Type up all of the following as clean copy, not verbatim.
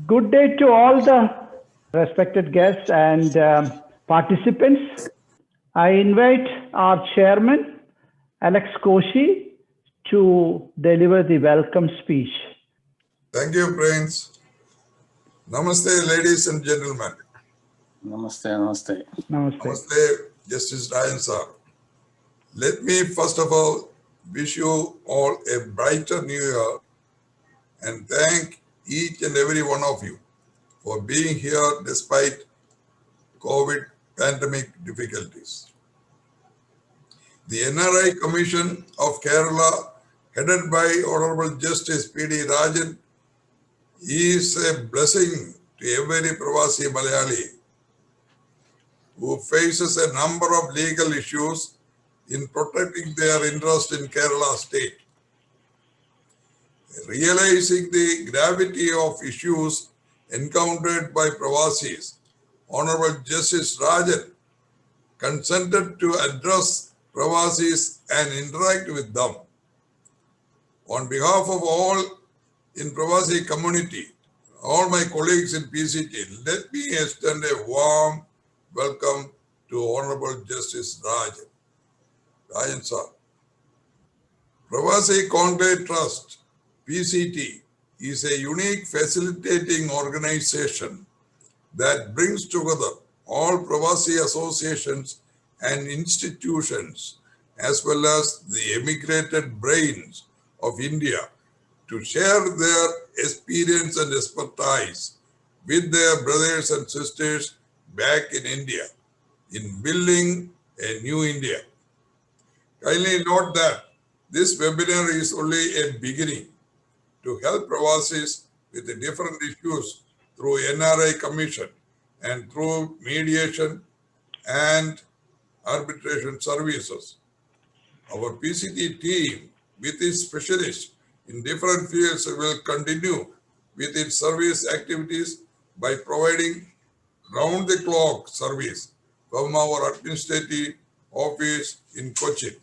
Good day to all the respected guests and participants. I invite our chairman, Alex Koshi, to deliver the welcome speech. Thank you, Prince. Namaste, ladies and gentlemen. Namaste, namaste. Namaste. Namaste, Justice Ryan sir. Let me first of all wish you all a brighter new year and thank each and every one of you for being here despite COVID pandemic difficulties. The NRI Commission of Kerala, headed by Honorable Justice P.D. Rajan, is a blessing to every Pravasi Malayali who faces a number of legal issues in protecting their interest in Kerala state. Realizing the gravity of issues encountered by Pravasis, Honorable Justice Rajan consented to address Pravasis and interact with them. On behalf of all in Pravasi community, all my colleagues in PCT, let me extend a warm welcome to Honorable Justice Rajan. Rajan sir. Pravasi Conclave Trust, PCT, is a unique facilitating organization that brings together all Pravasi associations and institutions as well as the emigrated brains of India to share their experience and expertise with their brothers and sisters back in India in building a new India. Kindly note that this webinar is only a beginning to help Pravasis with the different issues through NRI Commission and through mediation and arbitration services. Our PCT team, with its specialists in different fields, will continue with its service activities by providing round-the-clock service from our administrative office in Cochin.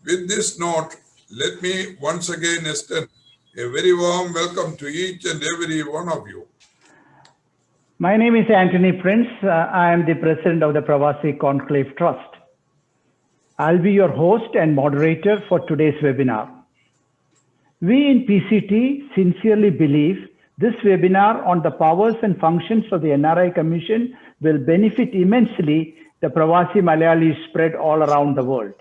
With this note, let me once again extend a very warm welcome to each and every one of you. My name is Anthony Prince. I am the president of the Pravasi Conclave Trust. I'll be your host and moderator for today's webinar. We in PCT sincerely believe this webinar on the powers and functions of the NRI Commission will benefit immensely the Pravasi Malayalis spread all around the world.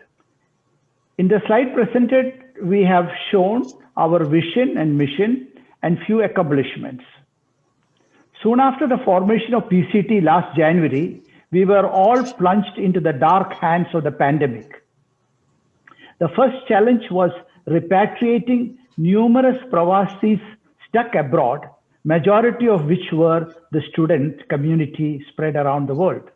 In the slide presented, we have shown our vision and mission and few accomplishments. Soon after the formation of PCT last January, we were all plunged into the dark hands of the pandemic. The first challenge was repatriating numerous Pravasis stuck abroad, majority of which were the student community spread around the world.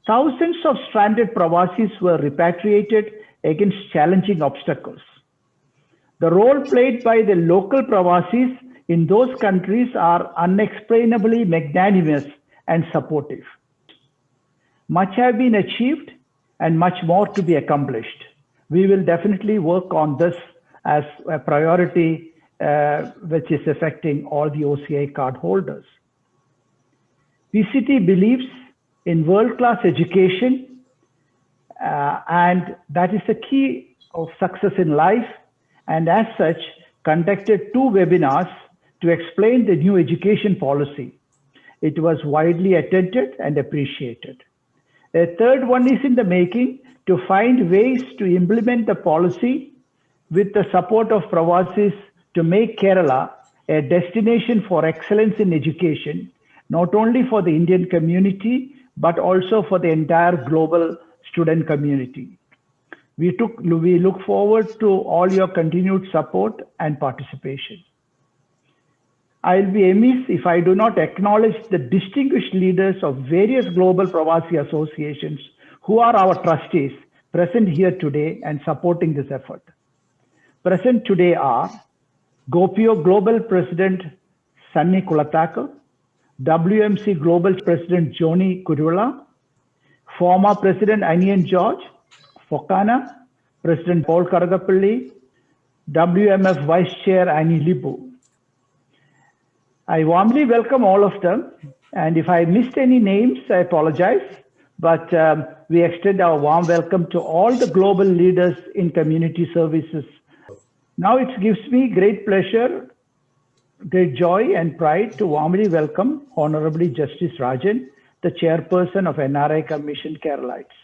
Thousands of stranded Pravasis were repatriated against challenging obstacles. The role played by the local Pravasis in those countries are unexplainably magnanimous and supportive. Much has been achieved and much more to be accomplished. We will definitely work on this as a priority which is affecting all the OCI card holders. PCT believes in world-class education and that is the key of success in life, and as such conducted 2 webinars to explain the new education policy. It was widely attended and appreciated. A third one is in the making to find ways to implement the policy with the support of Pravasis to make Kerala a destination for excellence in education, not only for the Indian community, but also for the entire global student community. We look forward to all your continued support and participation. I'll be amiss if I do not acknowledge the distinguished leaders of various global Pravasi associations who are our trustees present here today and supporting this effort. Present today are Gopio Global President Sunny Kulatakal, WMC Global President Joni Kurula, former President Anian George, Fokana, President Paul Karagapalli, WMF Vice Chair Annie Libu. I warmly welcome all of them. And if I missed any names, I apologize. But we extend our warm welcome to all the global leaders in community services. Now it gives me great pleasure, great joy and pride to warmly welcome Honorable Justice Rajan, the chairperson of NRI Commission Keralites.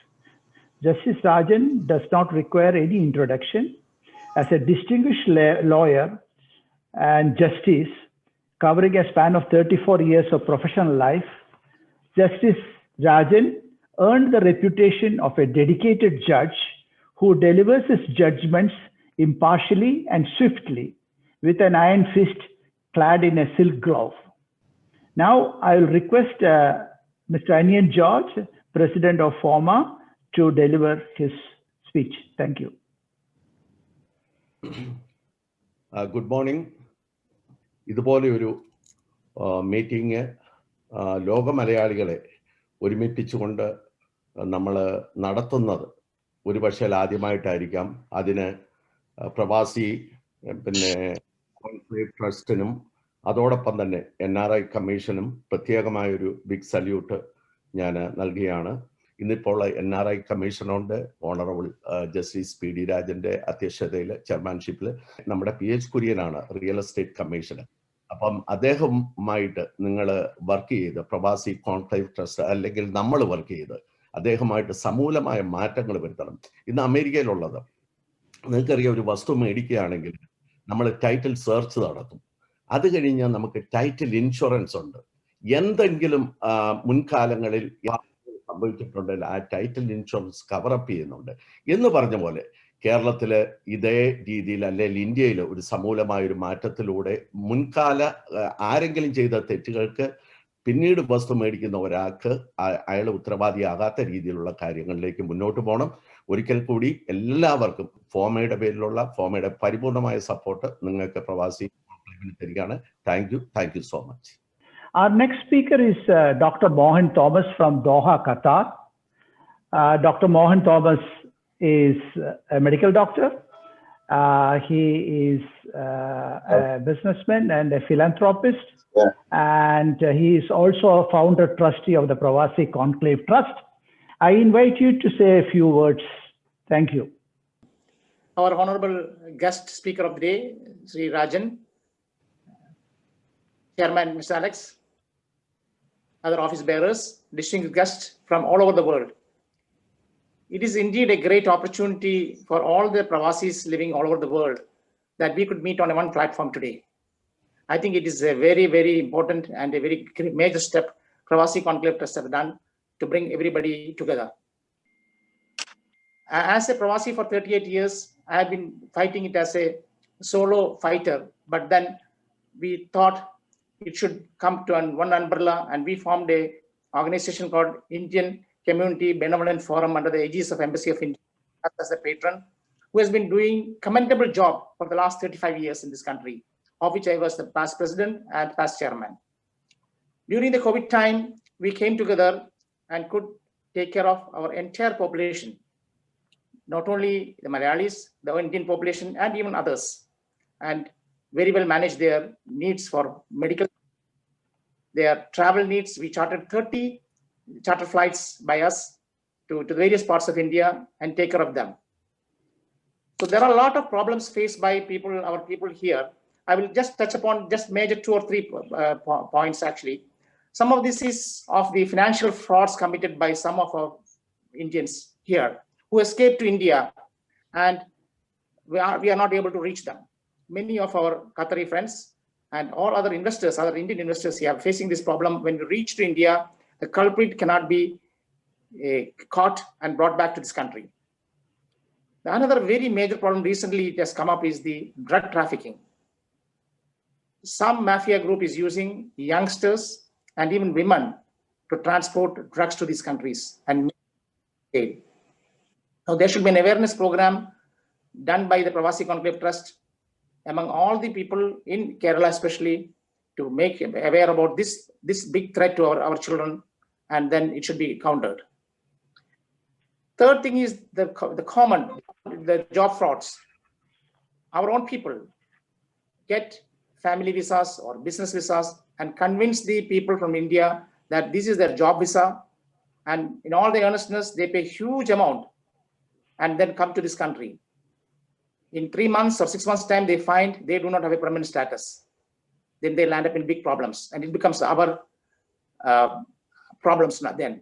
Justice Rajan does not require any introduction. As a distinguished lawyer and justice covering a span of 34 years of professional life, Justice Rajan earned the reputation of a dedicated judge who delivers his judgments impartially and swiftly with an iron fist clad in a silk glove. Now I will request Mr. Anian George, President of FOMA, to deliver his speech. Thank you. Good morning. ഇതുപോലെ ഒരു meeting ലോക മലയാളികളെ ഒരുമിപ്പിച്ചുകൊണ്ട് നമ്മൾ നടത്തുന്നത് ഒരുപക്ഷെ ആദ്യമായിട്ടായിരിക്കാം. അതിന് പ്രവാസി ട്രസ്റ്റിനും അതോടൊപ്പം തന്നെ NRI കമ്മീഷനും പ്രത്യേകമായൊരു ബിഗ് സല്യൂട്ട് ഞാൻ നൽകുകയാണ്. ഇന്നിപ്പോൾ NRI കമ്മീഷനുണ്ട് ഓണറബിൾ ജസ്റ്റിസ് PD രാജന്റെ അധ്യക്ഷതയിൽ ചെയർമാൻഷിപ്പിൽ നമ്മുടെ PH കുര്യനാണ് റിയൽ എസ്റ്റേറ്റ് കമ്മീഷണർ. അപ്പം അദ്ദേഹവുമായിട്ട് നിങ്ങൾ വർക്ക് ചെയ്ത് പ്രവാസി കോൺക്ലേവ് ട്രസ്റ്റ് അല്ലെങ്കിൽ നമ്മൾ വർക്ക് ചെയ്ത് അദ്ദേഹമായിട്ട് സമൂലമായ മാറ്റങ്ങൾ വരുത്തണം. ഇന്ന് അമേരിക്കയിലുള്ളത് നിങ്ങൾക്കറിയാം, ഒരു വസ്തു മേടിക്കുകയാണെങ്കിൽ നമ്മൾ ടൈറ്റിൽ സെർച്ച് നടത്തും. അത് കഴിഞ്ഞാൽ നമുക്ക് ടൈറ്റിൽ ഇൻഷുറൻസ് ഉണ്ട്. എന്തെങ്കിലും മുൻകാലങ്ങളിൽ സംഭവിച്ചിട്ടുണ്ടെങ്കിൽ ആ ടൈറ്റിൽ ഇൻഷുറൻസ് കവറപ്പ് ചെയ്യുന്നുണ്ട് എന്ന് പറഞ്ഞ പോലെ കേരളത്തിൽ ഇതേ രീതിയിൽ അല്ലെങ്കിൽ ഇന്ത്യയിൽ ഒരു സമൂലമായ ഒരു മാറ്റത്തിലൂടെ മുൻകാല ആരെങ്കിലും ചെയ്ത തെറ്റുകൾക്ക് പിന്നീട് വസ്തു മേടിക്കുന്ന ഒരാൾക്ക് അയാൾ ഉത്തരവാദിയാകാത്ത രീതിയിലുള്ള കാര്യങ്ങളിലേക്ക് മുന്നോട്ട് പോകണം. ഒരിക്കൽ കൂടി എല്ലാവർക്കും ഫോമയുടെ പേരിലുള്ള ഫോമയുടെ പരിപൂർണമായ സപ്പോർട്ട് നിങ്ങൾക്ക് പ്രവാസി തരികയാണ്. Thank you so much. Our next speaker is Dr. Mohan Thomas from Doha, Qatar. Dr. Mohan Thomas is a medical doctor. He is a businessman and a philanthropist. Yeah. And he is also a founder trustee of the Pravasi Conclave Trust. I invite you to say a few words. Thank you. Our honorable guest speaker of the day, Sri Rajan, Chairman Mr. Alex, other office bearers, distinguished guests from all over the world. It is indeed a great opportunity for all the Pravasis living all over the world that we could meet on one platform today. I think it is a very, very important and a very major step Pravasi Conclave Trust have done to bring everybody together. As a Pravasi for 38 years, I have been fighting it as a solo fighter, but then we thought it should come to one umbrella, and we formed a organization called Indian Community Benevolent Forum under the aegis of Embassy of India as a patron, who has been doing commendable job for the last 35 years in this country, of which I was the past president and past chairman. During the COVID time, we came together and could take care of our entire population, not only the Malayalis, the Indian population, and even others, and very well manage their needs for medical, their travel needs. We chartered 30 charter flights by us to the various parts of India and take care of them. So there are a lot of problems faced by people, our people here. I will just touch upon just major 2 or 3 points actually. Some of this is of the financial frauds committed by some of our Indians here who escaped to India, and we are not able to reach them. Many of our Qatari friends and all other investors, other Indian investors here are facing this problem. When we reach to India, the culprit cannot be caught and brought back to this country. Another very major problem recently it has come up is the drug trafficking. Some mafia group is using youngsters and even women to transport drugs to these countries. And now there should be an awareness program done by the Pravasi Conclave Trust among all the people in Kerala especially, to make aware about this big threat to our children, and then it should be countered. Third thing is the job frauds. Our own people get family visas or business visas and convince the people from India that this is their job visa, and in all the earnestness, they pay huge amount and then come to this country. In 3 months or 6 months time, they find they do not have a permanent status. Then they land up in big problems, and it becomes our problems then.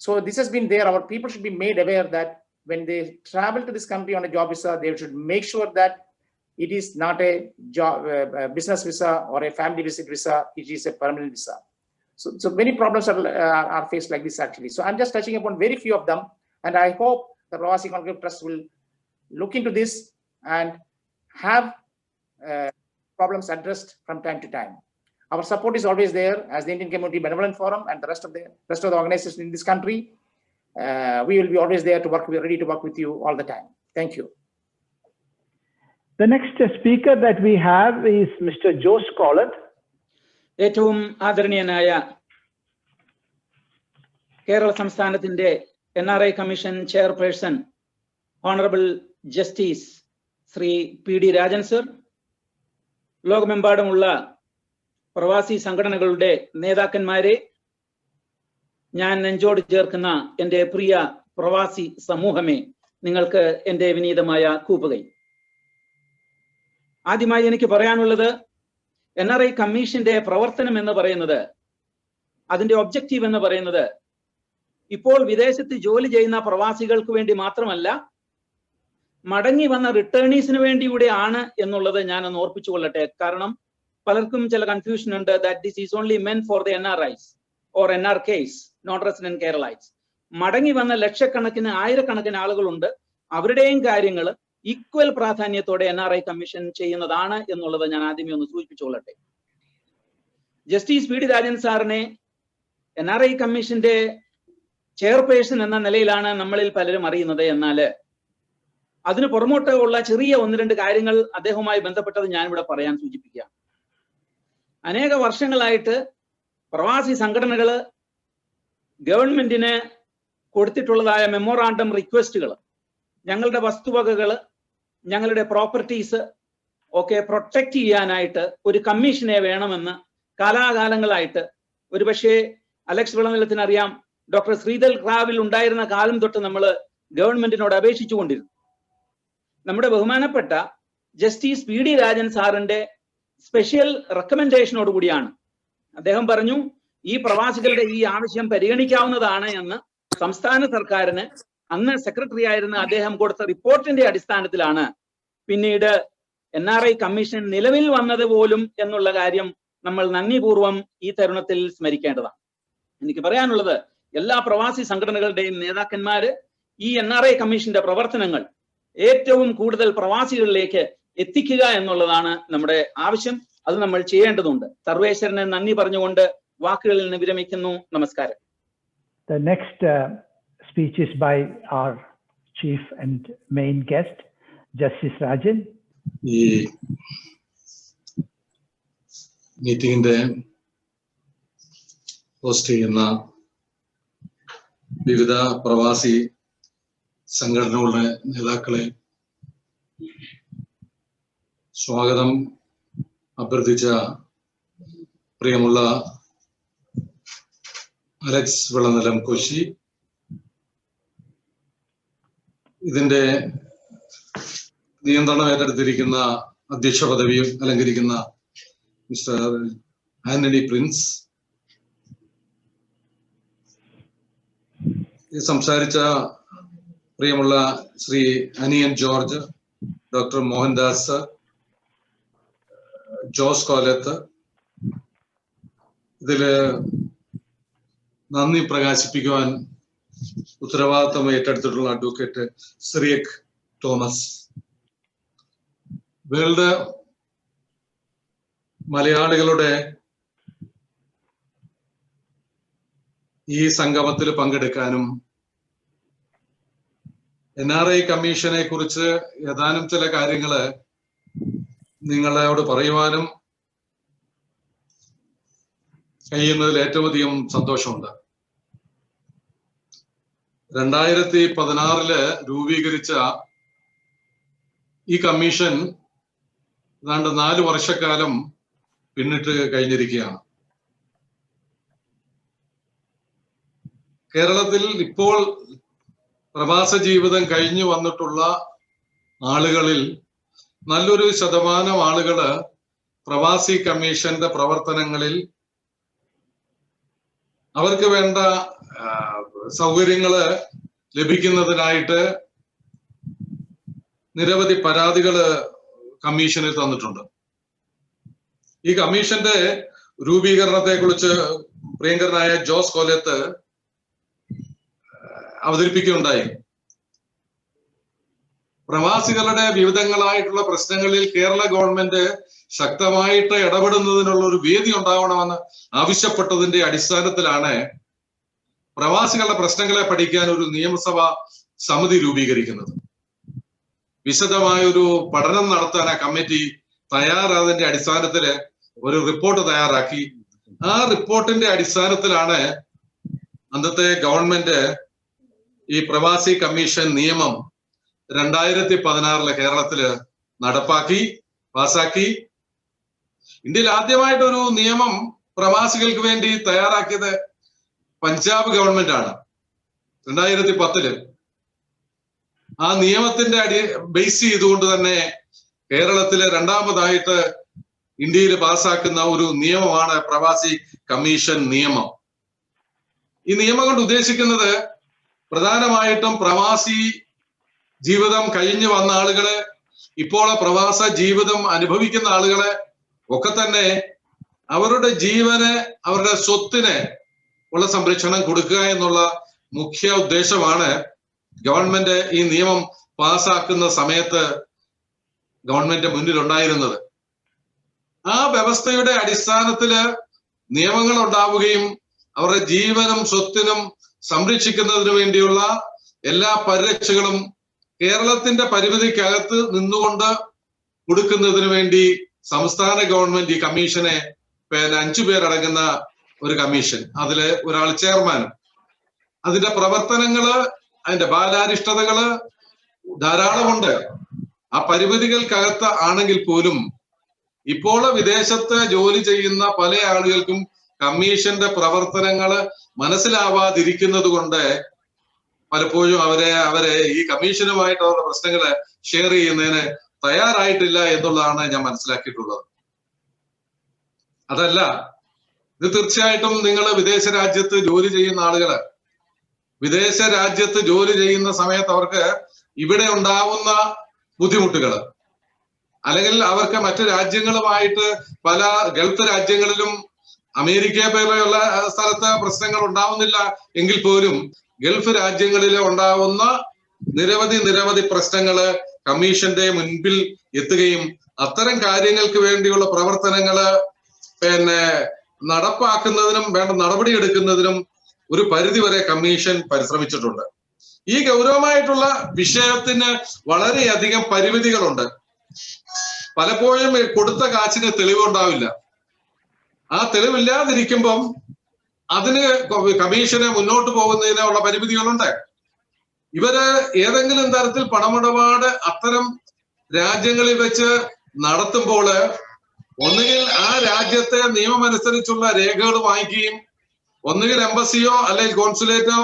So this has been there. Our people should be made aware that when they travel to this country on a job visa, they should make sure that it is not a job, business visa or a family visit visa. It is a permanent visa. So many problems are faced like this actually. So I'm just touching upon very few of them, and I hope the Pravasi Conclave Trust will look into this and have problems addressed from time to time. Our support is always there as the Indian Community Benevolent Forum and the rest of the organizations in this country. We will be always there to work. We are ready to work with you all the time. Thank you. The next speaker that we have is Mr. Jose Collett. ഏറ്റവും ആദരണീയനായ കേരള സംസ്ഥാനത്തിന്റെ NRI commission chairperson honourable justice Shri PD Rajan sir, ലോകമെമ്പാടുമുള്ള പ്രവാസി സംഘടനകളുടെ നേതാക്കന്മാരെ, ഞാൻ നെഞ്ചോട് ചേർക്കുന്ന എൻ്റെ പ്രിയ പ്രവാസി സമൂഹമേ, നിങ്ങൾക്ക് എൻ്റെ വിനീതമായ കൂപ്പുകൈ. ആദ്യമായി എനിക്ക് പറയാനുള്ളത്, NRI കമ്മീഷന്റെ പ്രവർത്തനം എന്ന് പറയുന്നത്, അതിന്റെ ഒബ്ജക്റ്റീവ് എന്ന് പറയുന്നത്, ഇപ്പോൾ വിദേശത്ത് ജോലി ചെയ്യുന്ന പ്രവാസികൾക്ക് വേണ്ടി മാത്രമല്ല, മടങ്ങി വന്ന റിട്ടേണീസിന് വേണ്ടി കൂടെയാണ് എന്നുള്ളത് ഞാനൊന്ന് ഓർപ്പിച്ചു കൊള്ളട്ടെ. കാരണം പലർക്കും ചില കൺഫ്യൂഷൻ ഉണ്ട് that this is only meant for the NRIs or NRKs, non resident Keralites. മടങ്ങി വന്ന ലക്ഷക്കണക്കിന് ആയിരക്കണക്കിന് ആളുകളുണ്ട്. അവരുടെയും കാര്യങ്ങൾ ഈക്വൽ പ്രാധാന്യത്തോടെ NRI കമ്മീഷൻ ചെയ്യുന്നതാണ് എന്നുള്ളത് ഞാൻ ആദ്യമേ ഒന്ന് സൂചിപ്പിച്ചുകൊള്ളട്ടെ. ജസ്റ്റിസ് PD രാജൻ സാറിനെ NRI കമ്മീഷന്റെ ചെയർപേഴ്സൺ എന്ന നിലയിലാണ് നമ്മളിൽ പലരും അറിയുന്നത്. എന്നാൽ അതിന് പുറമോട്ട് ഉള്ള ചെറിയ 1-2 കാര്യങ്ങൾ അദ്ദേഹവുമായി ബന്ധപ്പെട്ടത് ഞാനിവിടെ പറയാൻ സൂചിപ്പിക്കുകയാണ്. അനേക വർഷങ്ങളായിട്ട് പ്രവാസി സംഘടനകൾ ഗവൺമെന്റിന് കൊടുത്തിട്ടുള്ളതായ മെമ്മോറാണ്ടം റിക്വസ്റ്റുകൾ, ഞങ്ങളുടെ വസ്തുവകകൾ, ഞങ്ങളുടെ പ്രോപ്പർട്ടീസ് ഒക്കെ പ്രൊട്ടക്ട് ചെയ്യാനായിട്ട് ഒരു കമ്മീഷനെ വേണമെന്ന് കാലാകാലങ്ങളായിട്ട്, ഒരുപക്ഷെ അലക്സ് വിളനിലത്തിനറിയാം, ഡോക്ടർ ശ്രീധൽ റാവിൽ ഉണ്ടായിരുന്ന കാലം തൊട്ട് നമ്മൾ ഗവൺമെന്റിനോട് അപേക്ഷിച്ചുകൊണ്ടിരുന്നു. നമ്മുടെ ബഹുമാനപ്പെട്ട ജസ്റ്റിസ് PD രാജൻ സാറിന്റെ സ്പെഷ്യൽ റെക്കമെൻഡേഷനോട് കൂടിയാണ് അദ്ദേഹം പറഞ്ഞു, ഈ പ്രവാസികളുടെ ഈ ആവശ്യം പരിഗണിക്കാവുന്നതാണ് എന്ന് സംസ്ഥാന സർക്കാരിന് അന്ന് സെക്രട്ടറി ആയിരുന്ന അദ്ദേഹം കൊടുത്ത റിപ്പോർട്ടിന്റെ അടിസ്ഥാനത്തിലാണ് പിന്നീട് NRI കമ്മീഷൻ നിലവിൽ വന്നത് പോലും എന്നുള്ള കാര്യം നമ്മൾ നന്ദിപൂർവം ഈ തരുണത്തിൽ സ്മരിക്കേണ്ടതാണ്. എനിക്ക് പറയാനുള്ളത്, എല്ലാ പ്രവാസി സംഘടനകളുടെയും നേതാക്കന്മാര് ഈ NRI കമ്മീഷന്റെ പ്രവർത്തനങ്ങൾ ഏറ്റവും കൂടുതൽ പ്രവാസികളിലേക്ക് എത്തിക്കുക എന്നുള്ളതാണ് നമ്മുടെ ആവശ്യം. അത് നമ്മൾ ചെയ്യേണ്ടതുണ്ട്. സർവേശ്വരന് നന്ദി പറഞ്ഞുകൊണ്ട് വാക്കുകളിൽ നിന്ന് വിരമിക്കുന്നു. നമസ്കാരം. The next speech is by our chief and main guest, Justice Rajan. ഈ മീറ്റിംഗിന്റെ ഹോസ്റ്റ് ചെയ്യുന്ന വിവിധ പ്രവാസി സംഘടനകളുടെ നേതാക്കളെ സ്വാഗതം അഭ്യർത്ഥിച്ച പ്രിയമുള്ള അലക്സ് വിളനിലം കോശി, ഇതിന്റെ നിയന്ത്രണം ഏറ്റെടുത്തിരിക്കുന്ന അധ്യക്ഷ പദവിയും അലങ്കരിക്കുന്ന മിസ്റ്റർ ആന്റണി പ്രിൻസ്, സംസാരിച്ച പ്രിയമുള്ള ശ്രീ അനിയൻ ജോർജ്, ഡോക്ടർ മോഹൻദാസ്, ജോസ് കോലത്ത്, ഇതില് നന്ദി പ്രകാശിപ്പിക്കുവാൻ ഉത്തരവാദിത്തം ഏറ്റെടുത്തിട്ടുള്ള അഡ്വക്കേറ്റ് സിറിയക് തോമസ്, വേൾഡ് മലയാളികളുടെ ഈ സംഗമത്തിൽ പങ്കെടുക്കാനും NRI കമ്മീഷനെ കുറിച്ച് ഏതാനും ചില കാര്യങ്ങള് നിങ്ങളോട് പറയുവാനും കഴിയുന്നതിൽ ഏറ്റവും അധികം സന്തോഷമുണ്ട്. 2016 രൂപീകരിച്ച ഈ കമ്മീഷൻ ഏതാണ്ട് 4 വർഷക്കാലം പിന്നിട്ട് കഴിഞ്ഞിരിക്കുകയാണ്. കേരളത്തിൽ ഇപ്പോൾ പ്രവാസ ജീവിതം കഴിഞ്ഞു വന്നിട്ടുള്ള ആളുകളിൽ നല്ലൊരു ശതമാനം ആളുകള് പ്രവാസി കമ്മീഷന്റെ പ്രവർത്തനങ്ങളിൽ അവർക്ക് വേണ്ട സൗകര്യങ്ങള് ലഭിക്കുന്നതിനായിട്ട് നിരവധി പരാതികള് കമ്മീഷനിൽ തന്നിട്ടുണ്ട്. ഈ കമ്മീഷന്റെ രൂപീകരണത്തെ കുറിച്ച് പ്രിയങ്കരനായ ജോസ് കൊല്ലത്ത് അവതരിപ്പിക്കുകയുണ്ടായി. പ്രവാസികളുടെ വിവിധങ്ങളായിട്ടുള്ള പ്രശ്നങ്ങളിൽ കേരള ഗവൺമെന്റ് ശക്തമായിട്ട് ഇടപെടുന്നതിനുള്ള ഒരു വേദി ഉണ്ടാവണമെന്ന് ആവശ്യപ്പെട്ടതിന്റെ അടിസ്ഥാനത്തിലാണ് പ്രവാസികളുടെ പ്രശ്നങ്ങളെ പഠിക്കാൻ ഒരു നിയമസഭാ സമിതി രൂപീകരിക്കുന്നത്. വിശദമായ ഒരു പഠനം നടത്താൻ ആ കമ്മിറ്റി തയ്യാറായതിന്റെ അടിസ്ഥാനത്തിൽ ഒരു റിപ്പോർട്ട് തയ്യാറാക്കി. ആ റിപ്പോർട്ടിന്റെ അടിസ്ഥാനത്തിലാണ് അന്നത്തെ ഗവൺമെന്റ് ഈ പ്രവാസി കമ്മീഷൻ നിയമം 2016 കേരളത്തില് നടപ്പാക്കി, പാസാക്കി. ഇന്ത്യയിൽ ആദ്യമായിട്ടൊരു നിയമം പ്രവാസികൾക്ക് വേണ്ടി തയ്യാറാക്കിയത് പഞ്ചാബ് ഗവൺമെന്റ് ആണ് 2010. ആ നിയമത്തിന്റെ ബേസ് ചെയ്തുകൊണ്ട് തന്നെ കേരളത്തിലെ രണ്ടാമതായിട്ട് ഇന്ത്യയിൽ പാസാക്കുന്ന ഒരു നിയമമാണ് പ്രവാസി കമ്മീഷൻ നിയമം. ഈ നിയമം കൊണ്ട് ഉദ്ദേശിക്കുന്നത് പ്രധാനമായിട്ടും പ്രവാസി ജീവിതം കഴിഞ്ഞു വന്ന ആളുകളെ, ഇപ്പോൾ പ്രവാസ ജീവിതം അനുഭവിക്കുന്ന ആളുകളെ ഒക്കെ തന്നെ അവരുടെ ജീവന്, അവരുടെ സ്വത്തിന് ഉള്ള സംരക്ഷണം കൊടുക്കുക എന്നുള്ള മുഖ്യ ഉദ്ദേശമാണ് ഗവൺമെന്റ് ഈ നിയമം പാസാക്കുന്ന സമയത്ത് ഗവൺമെന്റ് മുന്നിലുണ്ടായിരുന്നത്. ആ വ്യവസ്ഥയുടെ അടിസ്ഥാനത്തില് നിയമങ്ങൾ ഉണ്ടാവുകയും അവരുടെ ജീവനും സ്വത്തിനും സംരക്ഷിക്കുന്നതിന് വേണ്ടിയുള്ള എല്ലാ പരിരക്ഷകളും കേരളത്തിന്റെ പരിമിതിക്കകത്ത് നിന്നുകൊണ്ട് കൊടുക്കുന്നതിന് വേണ്ടി സംസ്ഥാന ഗവൺമെന്റ് ഈ കമ്മീഷനെ 5 പേരടങ്ങുന്ന ഒരു കമ്മീഷൻ, അതില് ഒരാൾ ചെയർമാനും. അതിന്റെ പ്രവർത്തനങ്ങള്, അതിന്റെ ബാലാരിഷ്ടതകള് ധാരാളമുണ്ട്. ആ പരിമിതികൾക്കകത്ത് ആണെങ്കിൽ പോലും ഇപ്പോൾ വിദേശത്ത് ജോലി ചെയ്യുന്ന പല ആളുകൾക്കും കമ്മീഷന്റെ പ്രവർത്തനങ്ങള് മനസ്സിലാവാതിരിക്കുന്നത് കൊണ്ട് പലപ്പോഴും അവരെ ഈ കമ്മീഷനുമായിട്ട് അവരുടെ പ്രശ്നങ്ങള് ഷെയർ ചെയ്യുന്നതിന് തയ്യാറായിട്ടില്ല എന്നുള്ളതാണ് ഞാൻ മനസ്സിലാക്കിയിട്ടുള്ളത്. അതല്ല, ഇത് തീർച്ചയായിട്ടും നിങ്ങൾ വിദേശ രാജ്യത്ത് ജോലി ചെയ്യുന്ന ആളുകള് വിദേശ രാജ്യത്ത് ജോലി ചെയ്യുന്ന സമയത്ത് അവർക്ക് ഇവിടെ ഉണ്ടാവുന്ന ബുദ്ധിമുട്ടുകള്, അല്ലെങ്കിൽ അവർക്ക് മറ്റു രാജ്യങ്ങളുമായിട്ട് പല ഗൾഫ് രാജ്യങ്ങളിലും അമേരിക്കയെ പോലെയുള്ള സ്ഥലത്ത് പ്രശ്നങ്ങൾ ഉണ്ടാവുന്നില്ല എങ്കിൽ പോലും ഗൾഫ് രാജ്യങ്ങളിൽ ഉണ്ടാവുന്ന നിരവധി പ്രശ്നങ്ങള് കമ്മീഷന്റെ മുൻപിൽ എത്തുകയും അത്തരം കാര്യങ്ങൾക്ക് വേണ്ടിയുള്ള പ്രവർത്തനങ്ങള് നടപ്പാക്കുന്നതിനും വേണ്ട നടപടിയെടുക്കുന്നതിനും ഒരു പരിധിവരെ കമ്മീഷൻ പരിശ്രമിച്ചിട്ടുണ്ട്. ഈ ഗൗരവമായിട്ടുള്ള വിഷയത്തിന് വളരെയധികം പരിമിതികളുണ്ട്. പലപ്പോഴും കൊടുത്ത കാശിന് തെളിവുണ്ടാവില്ല. ആ തെളിവില്ലാതിരിക്കുമ്പം അതിന് കമ്മീഷന് മുന്നോട്ട് പോകുന്നതിനുള്ള പരിമിതികളുണ്ട്. ഇവര് ഏതെങ്കിലും തരത്തിൽ പണമിടപാട് അത്തരം രാജ്യങ്ങളിൽ വെച്ച് നടത്തുമ്പോൾ ഒന്നുകിൽ ആ രാജ്യത്തെ നിയമമനുസരിച്ചുള്ള രേഖകൾ വാങ്ങിക്കുകയും, ഒന്നുകിൽ എംബസിയോ അല്ലെങ്കിൽ കോൺസുലേറ്റോ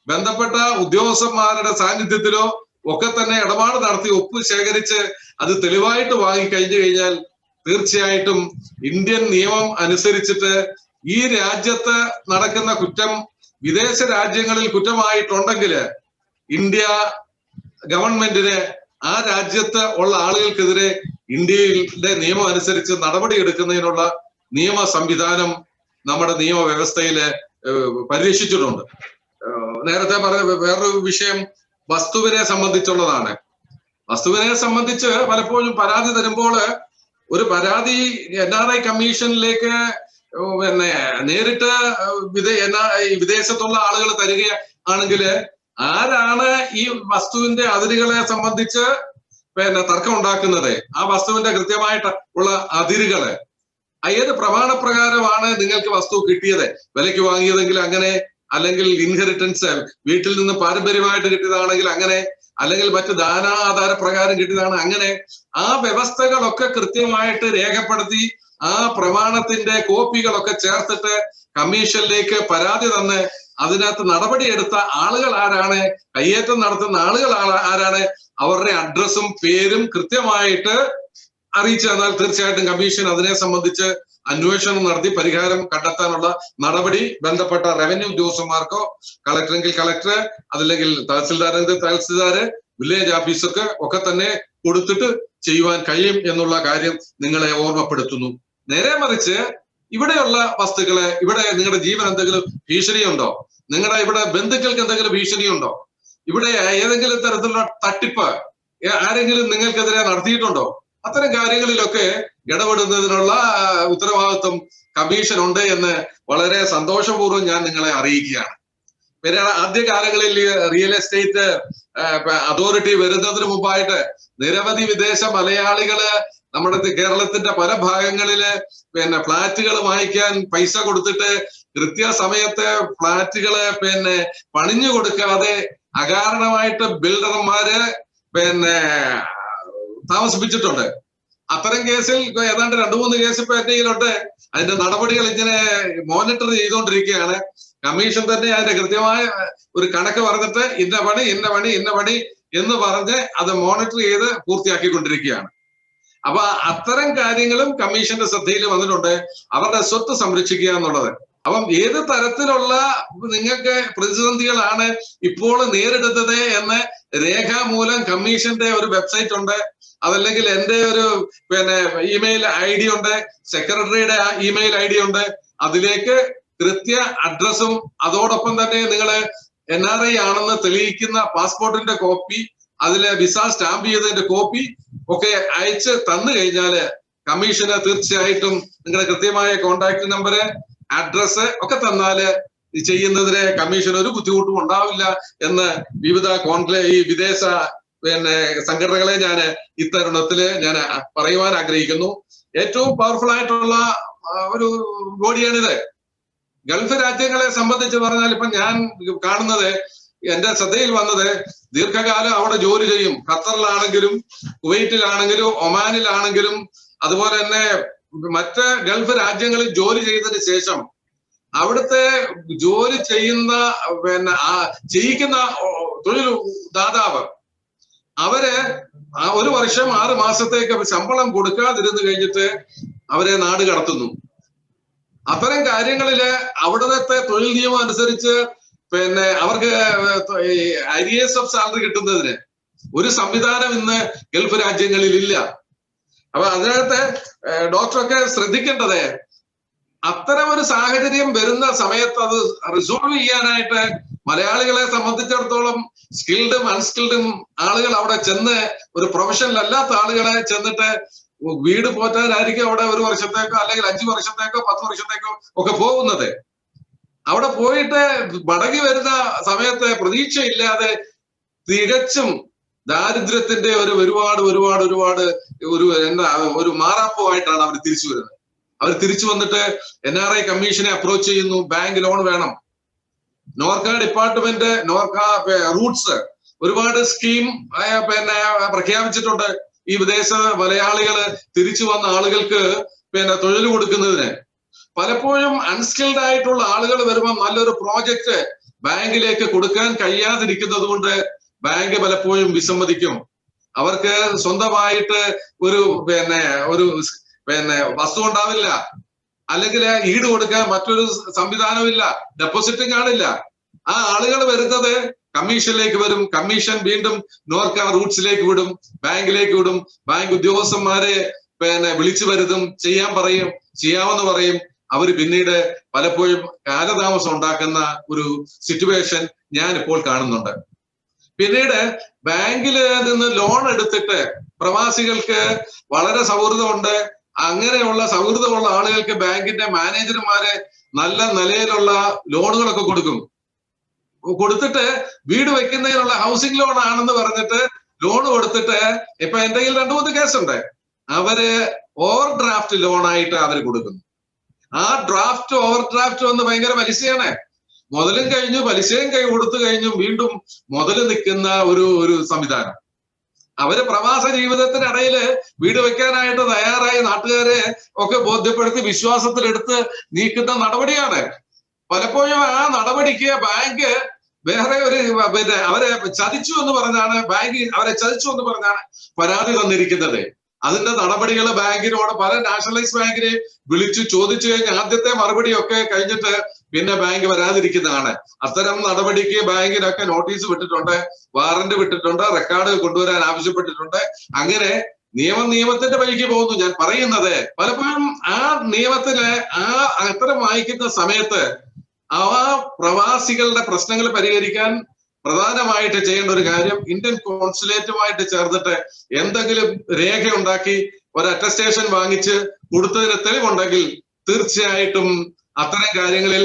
ബന്ധപ്പെട്ട ഉദ്യോഗസ്ഥന്മാരുടെ സാന്നിധ്യത്തിലോ ഒക്കെ തന്നെ ഇടപാട് നടത്തി ഒപ്പ് ശേഖരിച്ച് അത് തെളിവായിട്ട് വാങ്ങിക്കഴിഞ്ഞു കഴിഞ്ഞാൽ തീർച്ചയായിട്ടും ഇന്ത്യൻ നിയമം അനുസരിച്ചിട്ട് ഈ രാജ്യത്ത് നടക്കുന്ന കുറ്റം വിദേശ രാജ്യങ്ങളിൽ കുറ്റമായിട്ടുണ്ടെങ്കിൽ ഇന്ത്യ ഗവൺമെന്റിന് ആ രാജ്യത്ത് ഉള്ള ആളുകൾക്കെതിരെ ഇന്ത്യയിലെ നിയമം അനുസരിച്ച് നടപടി എടുക്കുന്നതിനുള്ള നിയമ സംവിധാനം നമ്മുടെ നിയമവ്യവസ്ഥയില് പരിരക്ഷിച്ചിട്ടുണ്ട്. നേരത്തെ പറഞ്ഞ വേറൊരു വിഷയം വസ്തുവിനെ സംബന്ധിച്ചുള്ളതാണ്. വസ്തുവിനെ സംബന്ധിച്ച് പലപ്പോഴും പരാതി തരുമ്പോൾ ഒരു പരാതി NRI കമ്മീഷനിലേക്ക് നേരിട്ട് വിദേശത്തുള്ള ആളുകൾ തരികയാണെങ്കിൽ ആരാണ് ഈ വസ്തുവിന്റെ അതിരുകളെ സംബന്ധിച്ച് തർക്കം ഉണ്ടാക്കുന്നത്, ആ വസ്തുവിന്റെ കൃത്യമായിട്ട് ഉള്ള അതിരുകള് ഏത് പ്രമാണപ്രകാരമാണ് നിങ്ങൾക്ക് വസ്തു കിട്ടിയത്, വിലയ്ക്ക് വാങ്ങിയതെങ്കിൽ അങ്ങനെ, അല്ലെങ്കിൽ ഇൻഹെറിറ്റൻസ് വീട്ടിൽ നിന്ന് പാരമ്പര്യമായിട്ട് കിട്ടിയതാണെങ്കിൽ അങ്ങനെ, അല്ലെങ്കിൽ മറ്റു ദാനാധാര പ്രകാരം കിട്ടിയതാണ് അങ്ങനെ, ആ വ്യവസ്ഥകളൊക്കെ കൃത്യമായിട്ട് രേഖപ്പെടുത്തി ആ പ്രമാണത്തിന്റെ കോപ്പികളൊക്കെ ചേർത്തിട്ട് കമ്മീഷനിലേക്ക് പരാതി തന്ന് അതിനകത്ത് നടപടിയെടുത്ത ആളുകൾ ആരാണ്, കയ്യേറ്റം നടത്തുന്ന ആളുകൾ ആരാണ്, അവരുടെ അഡ്രസ്സും പേരും കൃത്യമായിട്ട് അറിയിച്ചു തന്നാൽ തീർച്ചയായിട്ടും കമ്മീഷൻ അതിനെ സംബന്ധിച്ച് അന്വേഷണം നടത്തി പരിഹാരം കണ്ടെത്താനുള്ള നടപടി ബന്ധപ്പെട്ട റവന്യൂ ഉദ്യോഗസ്ഥന്മാർക്കോ, കളക്ടറെങ്കിൽ കളക്ടർ, അതല്ലെങ്കിൽ തഹസിൽദാരെങ്കിൽ തഹസിൽദാര്, വില്ലേജ് ഓഫീസർക്ക് ഒക്കെ തന്നെ കൊടുത്തിട്ട് ചെയ്യുവാൻ കഴിയും എന്നുള്ള കാര്യം നിങ്ങളെ ഓർമ്മപ്പെടുത്തുന്നു. നേരെ മറിച്ച് ഇവിടെയുള്ള വസ്തുക്കളെ, ഇവിടെ നിങ്ങളുടെ ജീവൻ എന്തെങ്കിലും ഭീഷണിയുണ്ടോ, നിങ്ങളുടെ ഇവിടെ ബന്ധുക്കൾക്ക് എന്തെങ്കിലും ഭീഷണിയുണ്ടോ, ഇവിടെ ഏതെങ്കിലും തരത്തിലുള്ള തട്ടിപ്പ് ആരെങ്കിലും നിങ്ങൾക്കെതിരെ നടത്തിയിട്ടുണ്ടോ, അത്തരം കാര്യങ്ങളിലൊക്കെ ഇടപെടുന്നതിനുള്ള ഉത്തരവാദിത്വം കമ്മീഷൻ ഉണ്ട് എന്ന് വളരെ സന്തോഷപൂർവ്വം ഞാൻ നിങ്ങളെ അറിയിക്കുകയാണ്. പിന്നെ ആദ്യകാലങ്ങളിൽ റിയൽ എസ്റ്റേറ്റ് അതോറിറ്റി വരുന്നതിന് മുമ്പായിട്ട് നിരവധി വിദേശ മലയാളികള് നമ്മുടെ കേരളത്തിന്റെ പല ഭാഗങ്ങളില് പിന്നെ ഫ്ലാറ്റുകൾ വാങ്ങിക്കാൻ പൈസ കൊടുത്തിട്ട് കൃത്യസമയത്ത് ഫ്ലാറ്റുകള് പിന്നെ പണിഞ്ഞു കൊടുക്കാതെ അകാരണമായിട്ട് ബിൽഡർമാര് പിന്നെ താമസിപ്പിച്ചിട്ടുണ്ട്. അത്തരം കേസിൽ ഏതാണ്ട് 2-3 കേസ് ഇപ്പൊ എന്റെ കയ്യിലുണ്ട്. അതിന്റെ നടപടികൾ ഇങ്ങനെ മോണിറ്റർ ചെയ്തുകൊണ്ടിരിക്കുകയാണ്. കമ്മീഷൻ തന്നെ അതിന്റെ കൃത്യമായ ഒരു കണക്ക് പറഞ്ഞിട്ട് ഇന്ന പണി ഇന്ന പണി ഇന്ന പണി എന്ന് പറഞ്ഞ് അത് മോണിറ്റർ ചെയ്ത് പൂർത്തിയാക്കിക്കൊണ്ടിരിക്കുകയാണ്. അപ്പൊ അത്തരം കാര്യങ്ങളും കമ്മീഷന്റെ ശ്രദ്ധയിൽ വന്നിട്ടുണ്ട്, അവരുടെ സ്വത്ത് സംരക്ഷിക്കുക എന്നുള്ളത്. അപ്പം ഏത് തരത്തിലുള്ള നിങ്ങൾക്ക് പ്രതിസന്ധികളാണ് ഇപ്പോൾ നേരിടുന്നത് എന്ന് രേഖാമൂലം കമ്മീഷന്റെ ഒരു വെബ്സൈറ്റ് ഉണ്ട്, അതല്ലെങ്കിൽ എന്റെ ഒരു പിന്നെ ഇമെയിൽ ID ഉണ്ട്, സെക്രട്ടറിയുടെ ഇമെയിൽ ID ഉണ്ട്. അതിലേക്ക് കൃത്യ അഡ്രസ്സും അതോടൊപ്പം തന്നെ നിങ്ങള് NRI ആണെന്ന് തെളിയിക്കുന്ന പാസ്പോർട്ടിന്റെ കോപ്പി, അതിലെ വിസ സ്റ്റാമ്പ് ചെയ്തതിന്റെ കോപ്പി ഒക്കെ അയച്ച് തന്നു കഴിഞ്ഞാല് കമ്മീഷന് തീർച്ചയായിട്ടും നിങ്ങളുടെ കൃത്യമായ കോണ്ടാക്ട് നമ്പർ, അഡ്രസ് ഒക്കെ തന്നാല് ചെയ്യുന്നതിന് കമ്മീഷൻ ഒരു ബുദ്ധിമുട്ടും ഉണ്ടാവില്ല എന്ന് വിവിധ ഈ വിദേശ പിന്നെ സംഘടനകളെ ഞാൻ ഇത്തരുണത്തില് ഞാൻ പറയുവാൻ ആഗ്രഹിക്കുന്നു. ഏറ്റവും പവർഫുൾ ആയിട്ടുള്ള ഒരു ബോഡിയാണിത്. ഗൾഫ് രാജ്യങ്ങളെ സംബന്ധിച്ച് പറഞ്ഞാൽ ഇപ്പൊ ഞാൻ കാണുന്നത്, എന്റെ ശ്രദ്ധയിൽ വന്നത്, ദീർഘകാലം അവിടെ ജോലി ചെയ്യും. ഖത്തറിലാണെങ്കിലും കുവൈറ്റിലാണെങ്കിലും ഒമാനിലാണെങ്കിലും അതുപോലെ തന്നെ മറ്റ് ഗൾഫ് രാജ്യങ്ങളിൽ ജോലി ചെയ്തതിന് ശേഷം അവിടുത്തെ ജോലി ചെയ്യുന്ന പിന്നെ ചെയ്യിക്കുന്ന തൊഴിൽ ദാതാവ് അവര് 1 വർഷം 6 മാസത്തേക്ക് ശമ്പളം കൊടുക്കാതിരുന്നു കഴിഞ്ഞിട്ട് അവരെ നാട് കടത്തുന്നു. അത്തരം കാര്യങ്ങളില് അവിടുത്തെ തൊഴിൽ നിയമം അനുസരിച്ച് പിന്നെ അവർക്ക് അരിയേഴ്സ് ഓഫ് സാലറി കിട്ടുന്നതിന് ഒരു സംവിധാനം ഇന്ന് ഗൾഫ് രാജ്യങ്ങളിൽ ഇല്ല. അപ്പൊ അതിനകത്ത് ഡോക്ടറൊക്കെ ശ്രദ്ധിക്കേണ്ടത്, അത്തരം ഒരു സാഹചര്യം വരുന്ന സമയത്ത് അത് റിസോൾവ് ചെയ്യാനായിട്ട് മലയാളികളെ സംബന്ധിച്ചിടത്തോളം സ്കിൽഡും അൺസ്കിൽഡും ആളുകൾ അവിടെ ചെന്ന്, ഒരു പ്രൊഫഷണൽ അല്ലാത്ത ആളുകളെ ചെന്നിട്ട് വീട് പോറ്റാനായിരിക്കും അവിടെ 1 വർഷത്തേക്കോ അല്ലെങ്കിൽ 5 വർഷത്തേക്കോ 10 വർഷത്തേക്കോ ഒക്കെ പോകുന്നത്. അവിടെ പോയിട്ട് മടങ്ങി വരുന്ന സമയത്ത് പ്രതീക്ഷയില്ലാതെ തികച്ചും ദാരിദ്ര്യത്തിന്റെ ഒരുപാട് ഒരു മാറാപ്പുമായിട്ടാണ് അവർ തിരിച്ചു വരുന്നത്. അവർ തിരിച്ചു വന്നിട്ട് NRI കമ്മീഷനെ അപ്രോച്ച് ചെയ്യുന്നു, ബാങ്ക് ലോൺ വേണം. നോർക്ക ഡിപ്പാർട്ട്മെന്റ്, നോർക്ക റൂട്ട്സ് ഒരുപാട് സ്കീം പിന്നെ പ്രഖ്യാപിച്ചിട്ടുണ്ട് ഈ വിദേശ മലയാളികള് തിരിച്ചു വന്ന ആളുകൾക്ക് പിന്നെ തൊഴിൽ കൊടുക്കുന്നതിന്. പലപ്പോഴും അൺസ്കിൽഡ് ആയിട്ടുള്ള ആളുകൾ വരുമ്പോൾ നല്ലൊരു പ്രോജക്റ്റ് ബാങ്കിലേക്ക് കൊടുക്കാൻ കഴിയാതിരിക്കുന്നത് കൊണ്ട് ബാങ്ക് പലപ്പോഴും വിസമ്മതിക്കും. അവർക്ക് സ്വന്തമായിട്ട് ഒരു വസ്തു ഉണ്ടാവില്ല, അല്ലെങ്കിൽ ഈട് കൊടുക്കാൻ മറ്റൊരു സംവിധാനമില്ല, ഡെപ്പോസിറ്റും കാണില്ല. ആ ആളുകൾ വരുന്നത് കമ്മീഷനിലേക്ക് വരും. കമ്മീഷൻ വീണ്ടും നോർക്ക റൂട്ട്സിലേക്ക് വിടും, ബാങ്കിലേക്ക് വിടും. ബാങ്ക് ഉദ്യോഗസ്ഥന്മാരെ വിളിച്ചു വരുത്തും, ചെയ്യാൻ പറയും, ചെയ്യാമെന്ന് പറയും. അവർ പിന്നീട് പലപ്പോഴും കാലതാമസം ഉണ്ടാക്കുന്ന ഒരു സിറ്റുവേഷൻ ഞാൻ ഇപ്പോൾ കാണുന്നുണ്ട്. പിന്നീട് ബാങ്കിൽ നിന്ന് ലോൺ എടുത്തിട്ട് പ്രവാസികൾക്ക് വളരെ സൗഹൃദമുണ്ട്. അങ്ങനെയുള്ള സൗഹൃദമുള്ള ആളുകൾക്ക് ബാങ്കിന്റെ മാനേജർമാരെ നല്ല നിലയിലുള്ള ലോണുകളൊക്കെ കൊടുത്തിട്ട് വീട് വെക്കുന്നതിനുള്ള ഹൗസിംഗ് ലോൺ ആണെന്ന് പറഞ്ഞിട്ട് ലോൺ കൊടുത്തിട്ട് ഇപ്പൊ എന്റെ കയ്യിൽ 2-3 കേസുണ്ട്. അവര് ഓവർ ഡ്രാഫ്റ്റ് ലോണായിട്ട് അവർ കൊടുക്കുന്നു. ആ ഓവർ ഡ്രാഫ്റ്റ് വന്ന് ഭയങ്കര പലിശയാണ്. മുതലും കഴിഞ്ഞു, പലിശയും കൊടുത്തു കഴിഞ്ഞു, വീണ്ടും മുതൽ നിൽക്കുന്ന ഒരു സംവിധാനം. അവര് പ്രവാസ ജീവിതത്തിനിടയില് വീട് വെക്കാനായിട്ട് തയ്യാറായി നാട്ടുകാരെ ഒക്കെ ബോധ്യപ്പെടുത്തി വിശ്വാസത്തിലെടുത്ത് നീക്കുന്ന നടപടിയാണ്. പലപ്പോഴും ആ നടപടിക്ക് ബാങ്ക് വേറെ ഒരു പിന്നെ അവരെ ചതിച്ചു എന്ന് പറഞ്ഞാണ് അവരെ ചതിച്ചു എന്ന് പറഞ്ഞാണ് പരാതി തന്നിരിക്കുന്നത്. അതിന്റെ നടപടികൾ ബാങ്കിനോട് പല നാഷണലൈസ് ബാങ്കിനെ വിളിച്ചു ചോദിച്ചു കഴിഞ്ഞാൽ ആദ്യത്തെ മറുപടിയൊക്കെ കഴിഞ്ഞിട്ട് പിന്നെ ബാങ്ക് വരാതിരിക്കുന്നതാണ്. അത്തരം നടപടിക്ക് ബാങ്കിനൊക്കെ നോട്ടീസ് വിട്ടിട്ടുണ്ട്, വാറന്റ് വിട്ടിട്ടുണ്ട്, റെക്കോർഡ് കൊണ്ടുവരാൻ ആവശ്യപ്പെട്ടിട്ടുണ്ട്. അങ്ങനെ നിയമത്തിന്റെ വഴിക്ക് പോകുന്നു. ഞാൻ പറയുന്നത് പലപ്പോഴും ആ നിയമത്തില് അത്തരം വായിക്കുന്ന സമയത്ത് ആ പ്രവാസികളുടെ പ്രശ്നങ്ങൾ പരിഹരിക്കാൻ പ്രധാനമായിട്ട് ചെയ്യേണ്ട ഒരു കാര്യം ഇന്ത്യൻ കോൺസുലേറ്റുമായിട്ട് ചേർന്നിട്ട് എന്തെങ്കിലും രേഖയുണ്ടാക്കി ഒരു അറ്റസ്റ്റേഷൻ വാങ്ങിച്ച് കൊടുത്തതിന് തെളിവുണ്ടെങ്കിൽ തീർച്ചയായിട്ടും അത്തരം കാര്യങ്ങളിൽ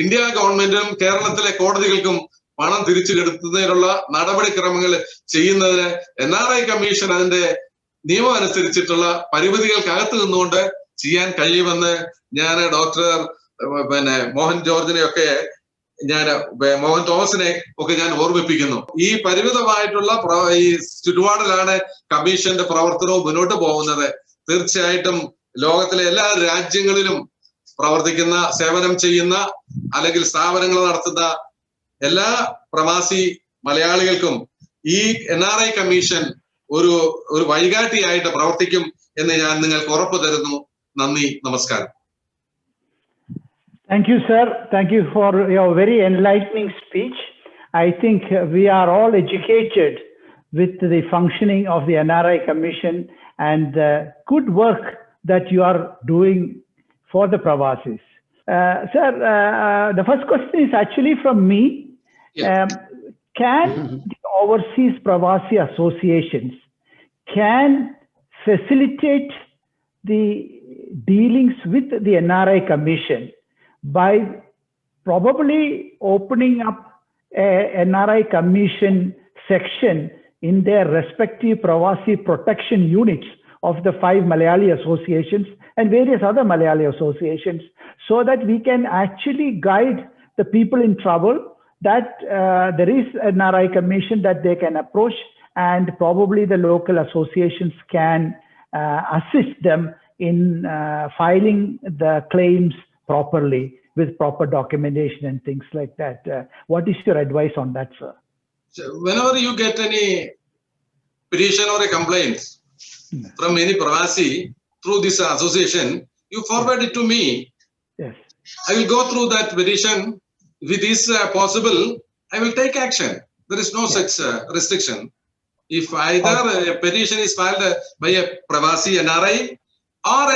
ഇന്ത്യ ഗവൺമെന്റും കേരളത്തിലെ കോടതികൾക്കും പണം തിരിച്ചു കെടുത്തുന്നതിനുള്ള നടപടിക്രമങ്ങൾ ചെയ്യുന്നതിന് NRI കമ്മീഷൻ അതിന്റെ നിയമം അനുസരിച്ചിട്ടുള്ള പരിമിതികൾക്കകത്ത് നിന്നുകൊണ്ട് ചെയ്യാൻ കഴിയുമെന്ന് ഞാൻ ഡോക്ടർ മോഹൻ ജോർജിനെയൊക്കെ മോഹൻ തോമസിനെ ഒക്കെ ഞാൻ ഓർമ്മിപ്പിക്കുന്നു. ഈ പരിമിതമായിട്ടുള്ള ഈ ചുറ്റുപാടിലാണ് കമ്മീഷന്റെ പ്രവർത്തനവും മുന്നോട്ട് പോകുന്നത്. തീർച്ചയായിട്ടും ലോകത്തിലെ എല്ലാ രാജ്യങ്ങളിലും പ്രവർത്തിക്കുന്ന, സേവനം ചെയ്യുന്ന അല്ലെങ്കിൽ സ്ഥാപനങ്ങൾ നടത്തുന്ന എല്ലാ പ്രവാസി മലയാളികൾക്കും ഈ NRI കമ്മീഷൻ ഒരു വഴികാട്ടിയായിട്ട് പ്രവർത്തിക്കും എന്ന് ഞാൻ നിങ്ങൾക്ക് ഉറപ്പ് തരുന്നു. നന്ദി, നമസ്കാരം. Thank you, sir. Thank you for your very enlightening speech. I think we are all educated with the functioning of the NRI Commission and the good work that you are doing for the Pravasis. Sir, the first question is actually from me. Yes. Can the overseas Pravasi associations can facilitate the dealings with the NRI Commission by probably opening up a NRI Commission section in their respective Pravasi protection units of the 5 Malayali associations and various other Malayali associations, so that we can actually guide the people in trouble that there is an NRI Commission that they can approach, and probably the local associations can assist them in filing the claims properly with proper documentation and things like that. What is your advice on that, sir? So whenever you get any petition or a complaint from any Pravasi through this association, you forward it to me. Yes. I will go through that petition. If it is possible, I will take action. There is no such restriction. If either a petition is filed by a Pravasi NRI or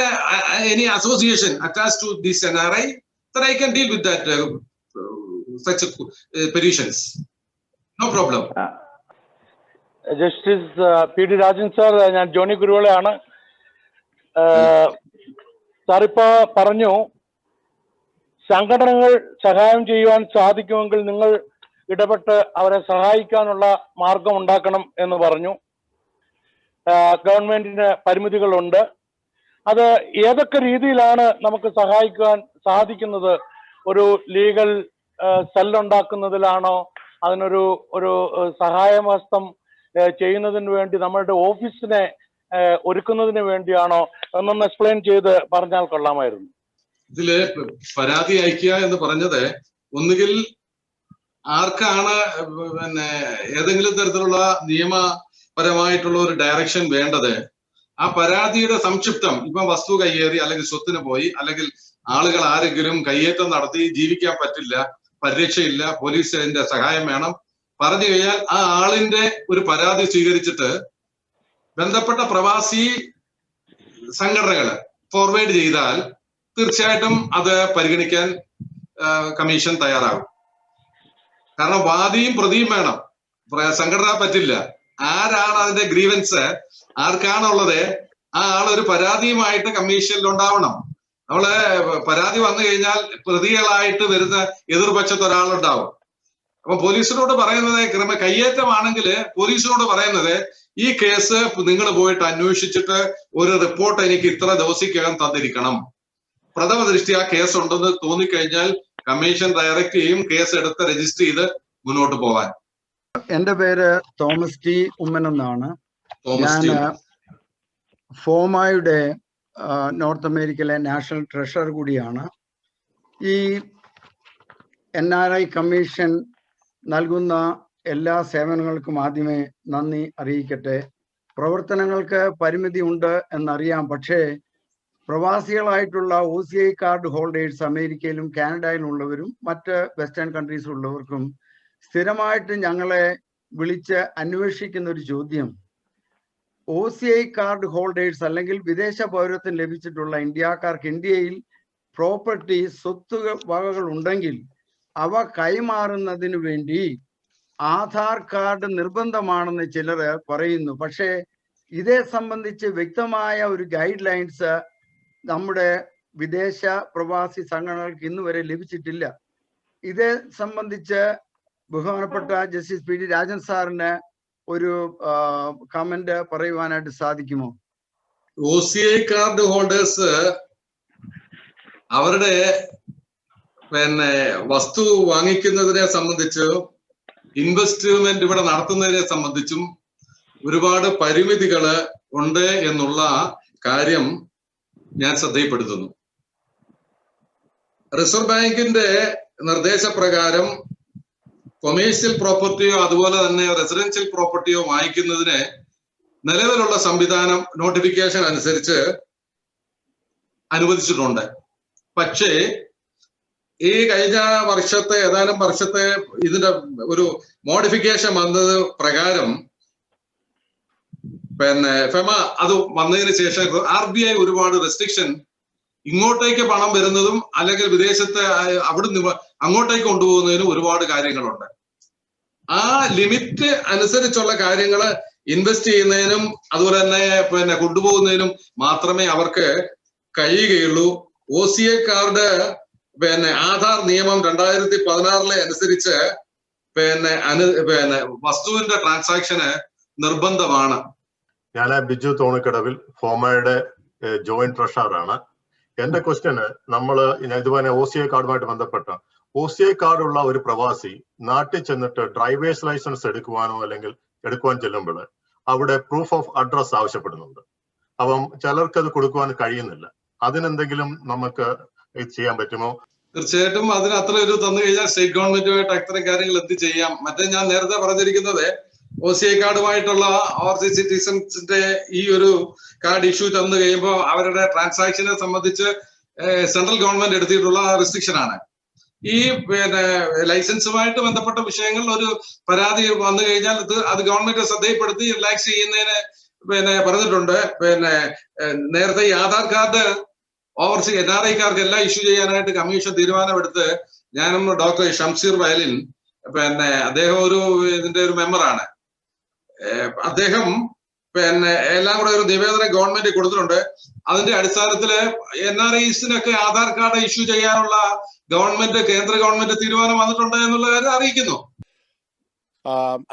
any association attached to this NRI, then I can deal with that such petitions. No problem. Justice PD Rajan sir, ഞാൻ Johnny കുരുവിളയാണ്. സാറിപ്പോ പറഞ്ഞു സംഘടനകൾ സഹായം ചെയ്യുവാൻ സാധിക്കുമെങ്കിൽ നിങ്ങൾ ഇടപെട്ട് അവരെ സഹായിക്കാനുള്ള മാർഗം ഉണ്ടാക്കണം എന്ന് പറഞ്ഞു. ഗവൺമെന്റിന് പരിമിതികളുണ്ട്. അത് ഏതൊക്കെ രീതിയിലാണ് നമുക്ക് സഹായിക്കാൻ സാധിക്കുന്നത്? ഒരു ലീഗൽ സെല്ലുണ്ടാക്കുന്നതിലാണോ, അതിനൊരു സഹായമഹസ്തം ചെയ്യുന്നതിന് വേണ്ടി നമ്മളുടെ ഓഫീസിനെ ഒരുക്കുന്നതിന് വേണ്ടിയാണോ എന്നൊന്ന് എക്സ്പ്ലെയിൻ ചെയ്ത് പറഞ്ഞാൽ കൊള്ളാമായിരുന്നു. ഇതില് പരാതി അയക്കുക എന്ന് പറഞ്ഞത് ഒന്നുകിൽ ആർക്കാണ് ഏതെങ്കിലും തരത്തിലുള്ള നിയമപരമായിട്ടുള്ള ഒരു ഡയറക്ഷൻ വേണ്ടത്, ആ പരാതിയുടെ സംക്ഷിപ്തം, ഇപ്പൊ വസ്തു കയ്യേറി അല്ലെങ്കിൽ സ്വത്തിന് പോയി അല്ലെങ്കിൽ ആളുകൾ ആരെങ്കിലും കയ്യേറ്റം നടത്തി ജീവിക്കാൻ പറ്റില്ല, പരിരക്ഷയില്ല, പോലീസിന്റെ സഹായം വേണം പറഞ്ഞു കഴിഞ്ഞാൽ ആ ആളിന്റെ ഒരു പരാതി സ്വീകരിച്ചിട്ട് ബന്ധപ്പെട്ട പ്രവാസി സംഘടനകൾ ഫോർവേഡ് ചെയ്താൽ തീർച്ചയായിട്ടും അത് പരിഗണിക്കാൻ കമ്മീഷൻ തയ്യാറാകും. കാരണം വാദിയും പ്രതിയും വേണം, സംഘടന പറ്റില്ല. ആരാണ് അതിന്റെ ഗ്രീവൻസ് ആർക്കാണുള്ളത്, ആ ആളൊരു പരാതിയുമായിട്ട് കമ്മീഷനിൽ ഉണ്ടാവണം. നമ്മള് പരാതി വന്നു കഴിഞ്ഞാൽ പ്രതികളായിട്ട് വരുന്ന എതിർപക്ഷത്ത് ഒരാളുണ്ടാവും. അപ്പൊ പോലീസിനോട് പറയുന്നത്, കയ്യേറ്റമാണെങ്കിൽ പോലീസിനോട് പറയുന്നത്, ഈ കേസ് നിങ്ങൾ പോയിട്ട് അന്വേഷിച്ചിട്ട് ഒരു റിപ്പോർട്ട് എനിക്ക് ഇത്ര ദിവസത്തിനകം തന്നിരിക്കണം. പ്രഥമ ദൃഷ്ടി ആ കേസ് ഉണ്ടെന്ന് തോന്നിക്കഴിഞ്ഞാൽ കമ്മീഷൻ ഡയറക്റ്റ് ചെയ്യും കേസ് എടുത്ത് രജിസ്റ്റർ ചെയ്ത് മുന്നോട്ട് പോകാൻ. എന്റെ പേര് തോമസ് ടി ഉമ്മൻ എന്നാണ്. ഞാൻ ഫോമയുടെ നോർത്ത് അമേരിക്കയിലെ നാഷണൽ ട്രഷറർ കൂടിയാണ്. ഈ NRI കമ്മീഷൻ നൽകുന്ന എല്ലാ സേവനങ്ങൾക്കും ആദ്യമേ നന്ദി അറിയിക്കട്ടെ. പ്രവർത്തനങ്ങൾക്ക് പരിമിതി ഉണ്ട് എന്നറിയാം. പക്ഷേ പ്രവാസികളായിട്ടുള്ള OCI കാർഡ് ഹോൾഡേഴ്സ് അമേരിക്കയിലും കാനഡയിലും ഉള്ളവരും മറ്റ് വെസ്റ്റേൺ കൺട്രീസിലുള്ളവർക്കും സ്ഥിരമായിട്ട് ഞങ്ങളെ വിളിച്ച് അന്വേഷിക്കുന്ന ഒരു ചോദ്യം, OCI കാർഡ് ഹോൾഡേഴ്സ് അല്ലെങ്കിൽ വിദേശ പൗരത്വം ലഭിച്ചിട്ടുള്ള ഇന്ത്യക്കാർക്ക് ഇന്ത്യയിൽ പ്രോപ്പർട്ടി സ്വത്ത് വകകൾ ഉണ്ടെങ്കിൽ അവ കൈമാറുന്നതിന് വേണ്ടി ആധാർ കാർഡ് നിർബന്ധമാണെന്ന് ചിലർ പറയുന്നു. പക്ഷേ ഇതേ സംബന്ധിച്ച് വ്യക്തമായ ഒരു ഗൈഡ് ലൈൻസ് നമ്മുടെ വിദേശ പ്രവാസി സംഘടനകൾക്ക് ഇന്ന് വരെ ലഭിച്ചിട്ടില്ല. ഇതേ സംബന്ധിച്ച് ബഹുമാനപ്പെട്ട ജസ്റ്റിസ് PD രാജൻ സാറിന് ഒരു കമന്റ് പറയുവാനായിട്ട് സാധിക്കുമോ? OCI കാർഡ് ഹോൾഡേഴ്സ് അവരുടെ വസ്തു വാങ്ങിക്കുന്നതിനെ സംബന്ധിച്ച് ഇൻവെസ്റ്റ്മെന്റ് ഇവിടെ നടത്തുന്നതിനെ സംബന്ധിച്ചും ഒരുപാട് പരിമിതികള് ഉണ്ട് എന്നുള്ള കാര്യം ഞാൻ ശ്രദ്ധയിൽപ്പെടുത്തുന്നു. റിസർവ് ബാങ്കിന്റെ നിർദ്ദേശപ്രകാരം കൊമേഴ്സ്യൽ പ്രോപ്പർട്ടിയോ അതുപോലെ തന്നെ റെസിഡൻഷ്യൽ പ്രോപ്പർട്ടിയോ വാങ്ങിക്കുന്നതിന് നിലവിലുള്ള സംവിധാനം നോട്ടിഫിക്കേഷൻ അനുസരിച്ച് അനുവദിച്ചിട്ടുണ്ട്. പക്ഷേ ഈ കഴിഞ്ഞ വർഷത്തെ ഏതാനും വർഷത്തെ ഇതിന്റെ ഒരു മോഡിഫിക്കേഷൻ വന്നത് പ്രകാരം ഫെമ അത് വന്നതിന് ശേഷം RBI ഒരുപാട് റെസ്ട്രിക്ഷൻ ഇങ്ങോട്ടേക്ക് പണം വരുന്നതും അല്ലെങ്കിൽ വിദേശത്തെ അവിടുന്ന് അങ്ങോട്ടേക്ക് കൊണ്ടുപോകുന്നതിനും ഒരുപാട് കാര്യങ്ങളുണ്ട്. ആ ലിമിറ്റ് അനുസരിച്ചുള്ള കാര്യങ്ങള് ഇൻവെസ്റ്റ് ചെയ്യുന്നതിനും അതുപോലെ തന്നെ കൊണ്ടുപോകുന്നതിനും മാത്രമേ അവർക്ക് കഴിയുകയുള്ളൂ. OCI കാർഡ് ആധാർ നിയമം 2016 അനുസരിച്ച് വസ്തുവിന്റെ ട്രാൻസാക്ഷന് നിർബന്ധമാണ്. ഞാൻ ബിജു തോണിക്കടവിൽ ഫോമയുടെ ജോയിന്റ് ട്രഷററാണ്. എന്റെ ക്വസ്റ്റ്യന് ഇതുപോലെ OCI കാർഡുമായിട്ട് ബന്ധപ്പെട്ട OCI കാർഡുള്ള ഒരു പ്രവാസി നാട്ടിൽ ചെന്നിട്ട് ഡ്രൈവേഴ്സ് ലൈസൻസ് എടുക്കുവാനോ അല്ലെങ്കിൽ എടുക്കുവാൻ ചെല്ലുമ്പോൾ അവിടെ പ്രൂഫ് ഓഫ് അഡ്രസ് ആവശ്യപ്പെടുന്നുണ്ട്. അപ്പം ചിലർക്ക് അത് കൊടുക്കുവാൻ കഴിയുന്നില്ല. അതിനെന്തെങ്കിലും നമുക്ക് ചെയ്യാൻ പറ്റുമോ? തീർച്ചയായിട്ടും അതിന് അത്ര ഒരു തന്നു കഴിഞ്ഞാൽ സ്റ്റേറ്റ് ഗവൺമെന്റുമായിട്ട് അത്തരം കാര്യങ്ങൾ എന്ത് ചെയ്യാം. മറ്റേ ഞാൻ നേരത്തെ പറഞ്ഞിരിക്കുന്നത് OCI കാർഡുമായിട്ടുള്ള ഓവർസീസ് സിറ്റിസൺസിന്റെ ഈ ഒരു കാർഡ് ഇഷ്യൂ തന്നു കഴിയുമ്പോൾ അവരുടെ ട്രാൻസാക്ഷനെ സംബന്ധിച്ച് സെൻട്രൽ ഗവൺമെന്റ് എടുത്തിട്ടുള്ള റെസ്ട്രിക്ഷൻ ആണ്. ഈ ലൈസൻസുമായിട്ട് ബന്ധപ്പെട്ട വിഷയങ്ങളിൽ ഒരു പരാതി വന്നു കഴിഞ്ഞാൽ അത് ഗവൺമെന്റ് ശ്രദ്ധയിൽപ്പെടുത്തി റിലാക്സ് ചെയ്യുന്നതിന് പറഞ്ഞിട്ടുണ്ട്. നേരത്തെ ഈ ആധാർ കാർഡ് ഓവർസീസ് NRIക്കാർക്ക് എല്ലാം ഇഷ്യൂ ചെയ്യാനായിട്ട് കമ്മീഷൻ തീരുമാനമെടുത്ത് ഞാനും ഡോക്ടർ ഷംസീർ വയലിൻ അദ്ദേഹം ഇതിന്റെ ഒരു മെമ്പറാണ്. അദ്ദേഹം എല്ലാം കൂടെ ഒരു നിവേദനം ഗവൺമെന്റ് കൊടുത്തിട്ടുണ്ട്. അതിന്റെ അടിസ്ഥാനത്തില് NRIസിനൊക്കെ ആധാർ കാർഡ് ഇഷ്യൂ ചെയ്യാനുള്ള കേന്ദ്ര ഗവൺമെന്റ് തീരുമാനം വന്നിട്ടുണ്ട് എന്നുള്ള കാര്യം അറിയിക്കുന്നു.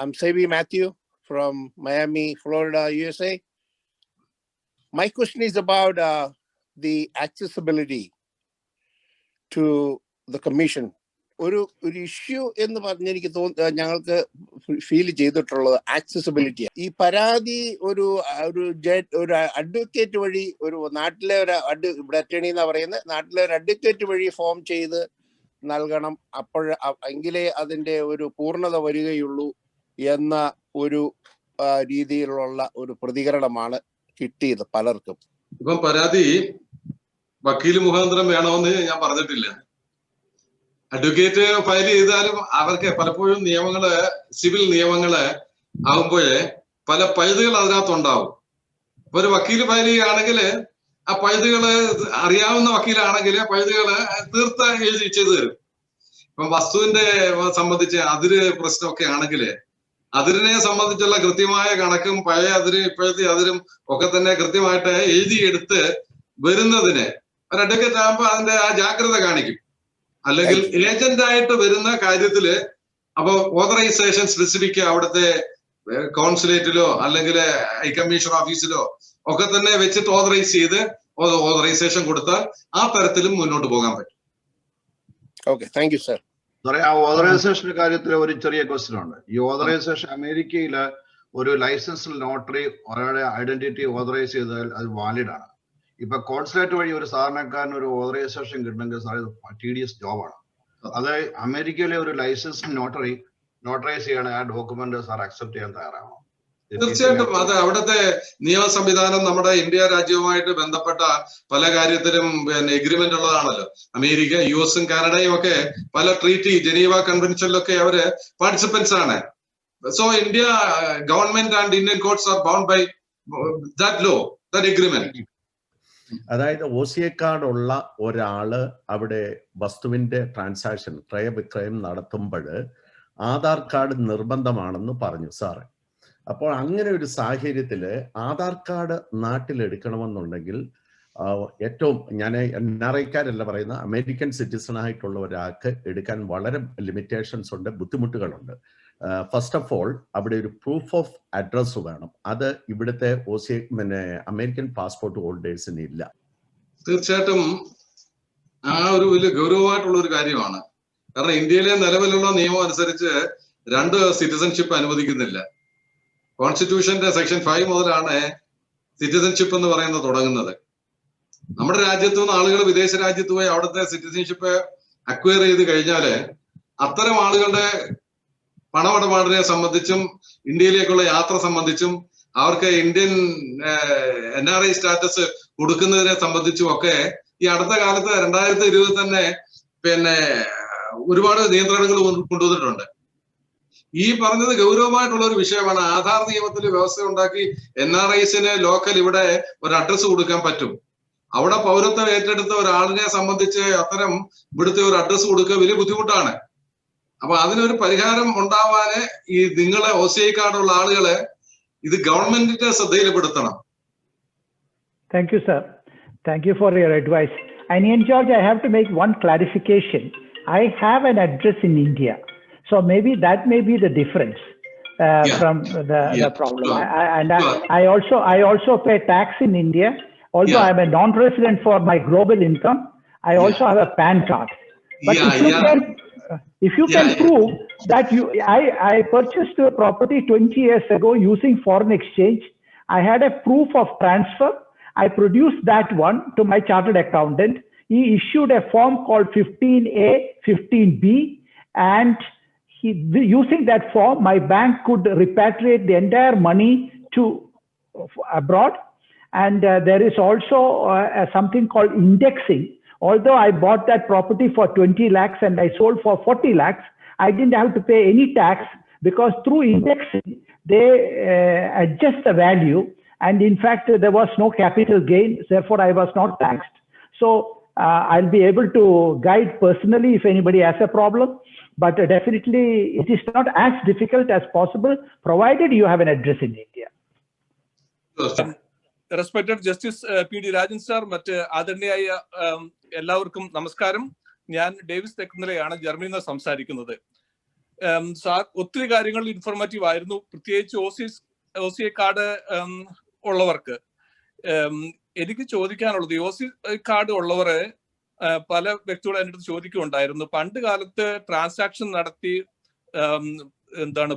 I'm Sabi Matthew from Miami, Florida, USA. My question is about the accessibility to the commission. ഒരു ഇഷ്യൂ എന്ന് പറഞ്ഞ് എനിക്ക് ഞങ്ങൾക്ക് ഫീൽ ചെയ്തിട്ടുള്ളത് ആക്സസിബിലിറ്റി. ഈ പരാതി ഒരു അഡ്വക്കേറ്റ് വഴി ഒരു നാട്ടിലെ ഇവിടെ അറ്റേണി എന്നാ പറയുന്നത്, നാട്ടിലെ ഒരു അഡ്വക്കേറ്റ് വഴി ഫോം ചെയ്ത് നൽകണം, എങ്കിലേ അതിന്റെ ഒരു പൂർണ്ണത വരികയുള്ളൂ എന്ന ഒരു രീതിയിലുള്ള ഒരു പ്രതികരണമാണ് കിട്ടിയത് പലർക്കും. ഇപ്പം പരാതി വക്കീൽ മുഖാന്തരം വേണമെന്ന് ഞാൻ പറഞ്ഞിട്ടില്ല. അഡ്വക്കേറ്റ് ഫയൽ ചെയ്താലും അവർക്ക് പലപ്പോഴും സിവിൽ നിയമങ്ങള് ആകുമ്പോഴേ പല പഴുതുകൾ അതിനകത്തുണ്ടാവും. അപ്പൊ ഒരു വക്കീല് ഫയൽ ചെയ്യുകയാണെങ്കിൽ ആ പഴുതുകള് അറിയാവുന്ന വക്കീലാണെങ്കിൽ പഴുതുകള് തീർത്ത് എഴുതി ചെയ്തു തരും. ഇപ്പം വസ്തുവിന്റെ സംബന്ധിച്ച് അതിര് പ്രശ്നമൊക്കെ ആണെങ്കിൽ അതിരിനെ സംബന്ധിച്ചുള്ള കൃത്യമായ കണക്കും പഴയ അതിര് ഇപ്പോഴത്തെ അതിരും ഒക്കെ തന്നെ കൃത്യമായിട്ട് എഴുതിയെടുത്ത് വരുന്നതിന് ഒരു അഡ്വക്കേറ്റ് ആകുമ്പോൾ അതിന്റെ ആ ജാഗ്രത കാണിക്കും. അല്ലെങ്കിൽ ഏജന്റ് ആയിട്ട് വരുന്ന കാര്യത്തില് അപ്പൊ ഓതറൈസേഷൻ സ്പെസിഫിക് അവിടുത്തെ കോൺസുലേറ്റിലോ അല്ലെങ്കിൽ ഹൈക്കമ്മീഷൻ ഓഫീസിലോ ഒക്കെ തന്നെ വെച്ചിട്ട് ഓതറൈസ് ചെയ്ത് ഓതറൈസേഷൻ കൊടുത്താൽ ആ തരത്തിലും മുന്നോട്ട് പോകാൻ പറ്റും. Okay, thank you sir. ആ ഓതറൈസേഷന്റെ കാര്യത്തിൽ ഒരു ചെറിയ ക്വസ്റ്റ്യൻ ഉണ്ട്. ഈ ഓതറൈസേഷൻ അമേരിക്കയില് ഒരു ലൈസൻസിൽ നോട്ടറി ഒരാളുടെ ഐഡന്റിറ്റി ഓതറൈസ് ചെയ്താൽ അത് വാലിഡ് ആണ്. ഇപ്പൊ കോൺസുലേറ്റ് വഴി ഒരു സാധാരണക്കാരന് ഒരു ഓതറൈസേഷൻ കിട്ടണമെങ്കിൽ സാർ tedious ജോബാണ്. അത് അമേരിക്കയിലെ ഒരു ലൈസൻസ് നോട്ടറൈസ് ചെയ്യണ ആ ഡോക്യുമെന്റ് സാർ അക്സെപ്റ്റ് ചെയ്യാൻ തയ്യാറാണോ? തീർച്ചയായിട്ടും അത് അവിടുത്തെ നിയമ സംവിധാനം നമ്മുടെ ഇന്ത്യ രാജ്യവുമായിട്ട് ബന്ധപ്പെട്ട പല കാര്യത്തിലും എഗ്രിമെന്റ് ഉള്ളതാണല്ലോ. അമേരിക്ക, US-ഉം കാനഡയും ഒക്കെ പല ട്രീറ്റി, ജനീവ കൺവെൻഷനിലൊക്കെ അവര് പാർട്ടിസിപ്പൻസ് ആണ്. So India government and Indian courts are bound by that law, that agreement. അതായത് OCA കാർഡ് ഉള്ള ഒരാള് അവിടെ വസ്തുവിന്റെ ട്രാൻസാക്ഷൻ ക്രയവിക്രയം നടത്തുമ്പോൾ ആധാർ കാർഡ് നിർബന്ധമാണെന്ന് പറഞ്ഞു സാറ്. അപ്പോൾ അങ്ങനെ ഒരു സാഹചര്യത്തിൽ ആധാർ കാർഡ് നാട്ടിലെടുക്കണമെന്നുണ്ടെങ്കിൽ ഏറ്റവും ഞാൻ NRIക്കാരല്ല പറയുന്ന അമേരിക്കൻ സിറ്റിസൺ ആയിട്ടുള്ള ഒരാൾക്ക് എടുക്കാൻ വളരെ ലിമിറ്റേഷൻസ് ഉണ്ട്, ബുദ്ധിമുട്ടുകളുണ്ട്. ഫസ്റ്റ് ഓഫ് ഓൾ അവിടെ ഒരു പ്രൂഫ് ഓഫ് അഡ്രസ് വേണം. അത് ഇവിടുത്തെ അമേരിക്കൻ പാസ്പോർട്ട് ഹോൾഡേഴ്സിന് ഇല്ല. തീർച്ചയായിട്ടും ആ ഒരു വലിയ ഗൗരവമായിട്ടുള്ള ഒരു കാര്യമാണ്. കാരണം ഇന്ത്യയിലെ നിലവിലുള്ള നിയമം അനുസരിച്ച് 2 സിറ്റിസൺഷിപ്പ് അനുവദിക്കുന്നില്ല. കോൺസ്റ്റിറ്റ്യൂഷന്റെ സെക്ഷൻ 5 മുതലാണ് സിറ്റിസൺഷിപ്പ് എന്ന് പറയുന്നത് തുടങ്ങുന്നത്. നമ്മുടെ രാജ്യത്തു നിന്ന് ആളുകൾ വിദേശ രാജ്യത്ത് പോയി അവിടുത്തെ സിറ്റിസൺഷിപ്പ് അക്വയർ ചെയ്ത് കഴിഞ്ഞാല് അത്തരം ആളുകളുടെ പണമിടപാടിനെ സംബന്ധിച്ചും ഇന്ത്യയിലേക്കുള്ള യാത്ര സംബന്ധിച്ചും അവർക്ക് ഇന്ത്യൻ NRI സ്റ്റാറ്റസ് കൊടുക്കുന്നതിനെ സംബന്ധിച്ചും ഒക്കെ ഈ അടുത്ത കാലത്ത് 2020 തന്നെ ഒരുപാട് നിയന്ത്രണങ്ങൾ കൊണ്ടുവന്നിട്ടുണ്ട്. ഈ പറഞ്ഞത് ഗൗരവമായിട്ടുള്ള ഒരു വിഷയമാണ്. ആധാർ നിയമത്തിൽ വ്യവസ്ഥ ഉണ്ടാക്കി NRIസിന് ലോക്കൽ ഇവിടെ ഒരു അഡ്രസ് കൊടുക്കാൻ പറ്റും. അവിടെ പൗരത്വം ഏറ്റെടുത്ത ഒരാളിനെ സംബന്ധിച്ച് അത്തരം ഇവിടുത്തെ ഒരു അഡ്രസ് കൊടുക്കുക വലിയ ബുദ്ധിമുട്ടാണ്. അപ്പൊ അതിനൊരു പരിഹാരം ഉണ്ടാവാന് ഈ നിങ്ങളെ OCI കാർഡുള്ള ആളുകളെ ഇത് ഗവൺമെന്റിന്റെ ശ്രദ്ധയിൽപ്പെടുത്തണം. Thank you, sir. Thank you for your advice. And in George, I have to make one clarification. I have an address in India. So maybe that may be the difference from the problem. Sure. I also pay tax in India. Although I'm a non-resident for my global income, I also have a PAN card. But if you can prove that I purchased a property 20 years ago using foreign exchange, I had a proof of transfer. I produced that one to my chartered accountant. He issued a form called 15A, 15B, and using that form, my bank could repatriate the entire money to abroad. And there is also something called indexing. Although I bought that property for 20 lakhs and I sold for 40 lakhs, I didn't have to pay any tax because through indexing, they adjust the value. And in fact, there was no capital gain. Therefore, I was not taxed. So I'll be able to guide personally if anybody has a problem. But definitely, it is not as difficult as possible, provided you have an address in India. Respected Justice PD Rajan sir, മറ്റ് ആദരണീയായ എല്ലാവർക്കും നമസ്കാരം. ഞാൻ Davis തെക്കുന്നലയാണ് ജർമ്മനിയിൽ നിന്ന് സംസാരിക്കുന്നത്. Sir ഒത്തിരി കാര്യങ്ങൾ informative ആയിരുന്നു, പ്രത്യേകിച്ച് OCI കാർഡ് ഉള്ളവർക്ക്. എനിക്ക് ചോദിക്കാനുള്ളത്, OCI കാർഡ് ഉള്ളവർ പല വ്യക്തികളും എൻ്റെ അടുത്ത് ചോദിക്കുകയുണ്ടായിരുന്നു, പണ്ട് കാലത്ത് ട്രാൻസാക്ഷൻ നടത്തി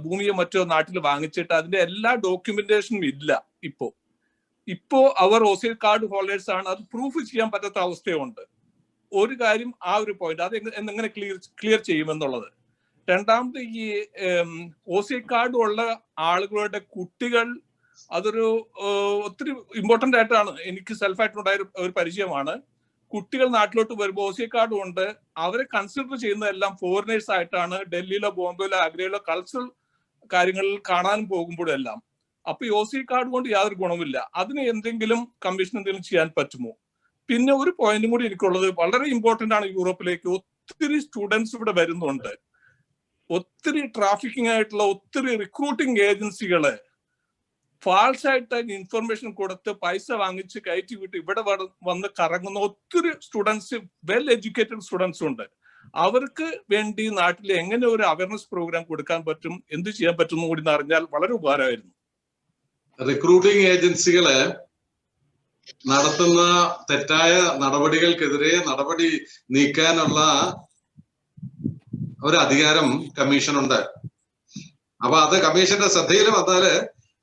ഭൂമിയോ മറ്റോ നാട്ടിൽ വാങ്ങിച്ചിട്ട് അതിന്റെ എല്ലാ ഡോക്യുമെന്റേഷനും ഇല്ല. ഇപ്പോ അവർ OCI കാർഡ് ഹോൾഡേഴ്സ് ആണ്, അത് പ്രൂഫ് ചെയ്യാൻ പറ്റാത്ത അവസ്ഥയുണ്ട്. ഒരു കാര്യം, ആ ഒരു പോയിന്റ് അത് എങ്ങനെ ക്ലിയർ ചെയ്യുമെന്നുള്ളത്. രണ്ടാമത്, ഈ OCI കാർഡ് ഉള്ള ആളുകളുടെ കുട്ടികൾ, അതൊരു ഒത്തിരി ഇമ്പോർട്ടന്റ് ആയിട്ടാണ് എനിക്ക് സെൽഫായിട്ടുണ്ടായ ഒരു പരിചയമാണ്. കുട്ടികൾ നാട്ടിലോട്ട് വരുമ്പോൾ OCI കാർഡ് കൊണ്ട് അവരെ കൺസിഡർ ചെയ്യുന്നതെല്ലാം ഫോറിനേഴ്സ് ആയിട്ടാണ്. ഡൽഹിയിലോ ബോംബെയിലോ ആഗ്രയിലോ കൾച്ചറൽ കാര്യങ്ങളിൽ കാണാനും പോകുമ്പോഴെല്ലാം. അപ്പൊ ഈ OCI കാർഡ് കൊണ്ട് യാതൊരു ഗുണമില്ല. അതിന് എന്തെങ്കിലും കമ്മീഷൻ എന്തെങ്കിലും ചെയ്യാൻ പറ്റുമോ? പിന്നെ ഒരു പോയിന്റും കൂടി എനിക്കുള്ളത്, വളരെ ഇമ്പോർട്ടന്റ് ആണ്. യൂറോപ്പിലേക്ക് ഒത്തിരി സ്റ്റുഡൻസ് ഇവിടെ വരുന്നുണ്ട്. ഒത്തിരി ട്രാഫിക്കിംഗ് ആയിട്ടുള്ള ഒത്തിരി റിക്രൂട്ടിംഗ് ഏജൻസികള് ഫാൾസ് ആയിട്ട് ഇൻഫർമേഷൻ കൊടുത്ത് പൈസ വാങ്ങിച്ച് കയറ്റി വിട്ട് ഇവിടെ വന്ന് കറങ്ങുന്ന ഒത്തിരി സ്റ്റുഡൻസ്, വെൽ എഡ്യൂക്കേറ്റഡ് സ്റ്റുഡൻസ് ഉണ്ട്. അവർക്ക് വേണ്ടി നാട്ടിൽ എങ്ങനെ ഒരു അവയർനെസ് പ്രോഗ്രാം കൊടുക്കാൻ പറ്റും, എന്ത് ചെയ്യാൻ പറ്റും കൂടി അറിഞ്ഞാൽ വളരെ ഉപകാരമായിരുന്നു. റിക്രൂട്ടിംഗ് ഏജൻസികള് നടത്തുന്ന തെറ്റായ നടപടികൾക്കെതിരെ നടപടി നീക്കാനുള്ള ഒരു അധികാരം കമ്മീഷനുണ്ട്. അപ്പൊ അത് കമ്മീഷന്റെ ശ്രദ്ധയിൽ വന്നാല്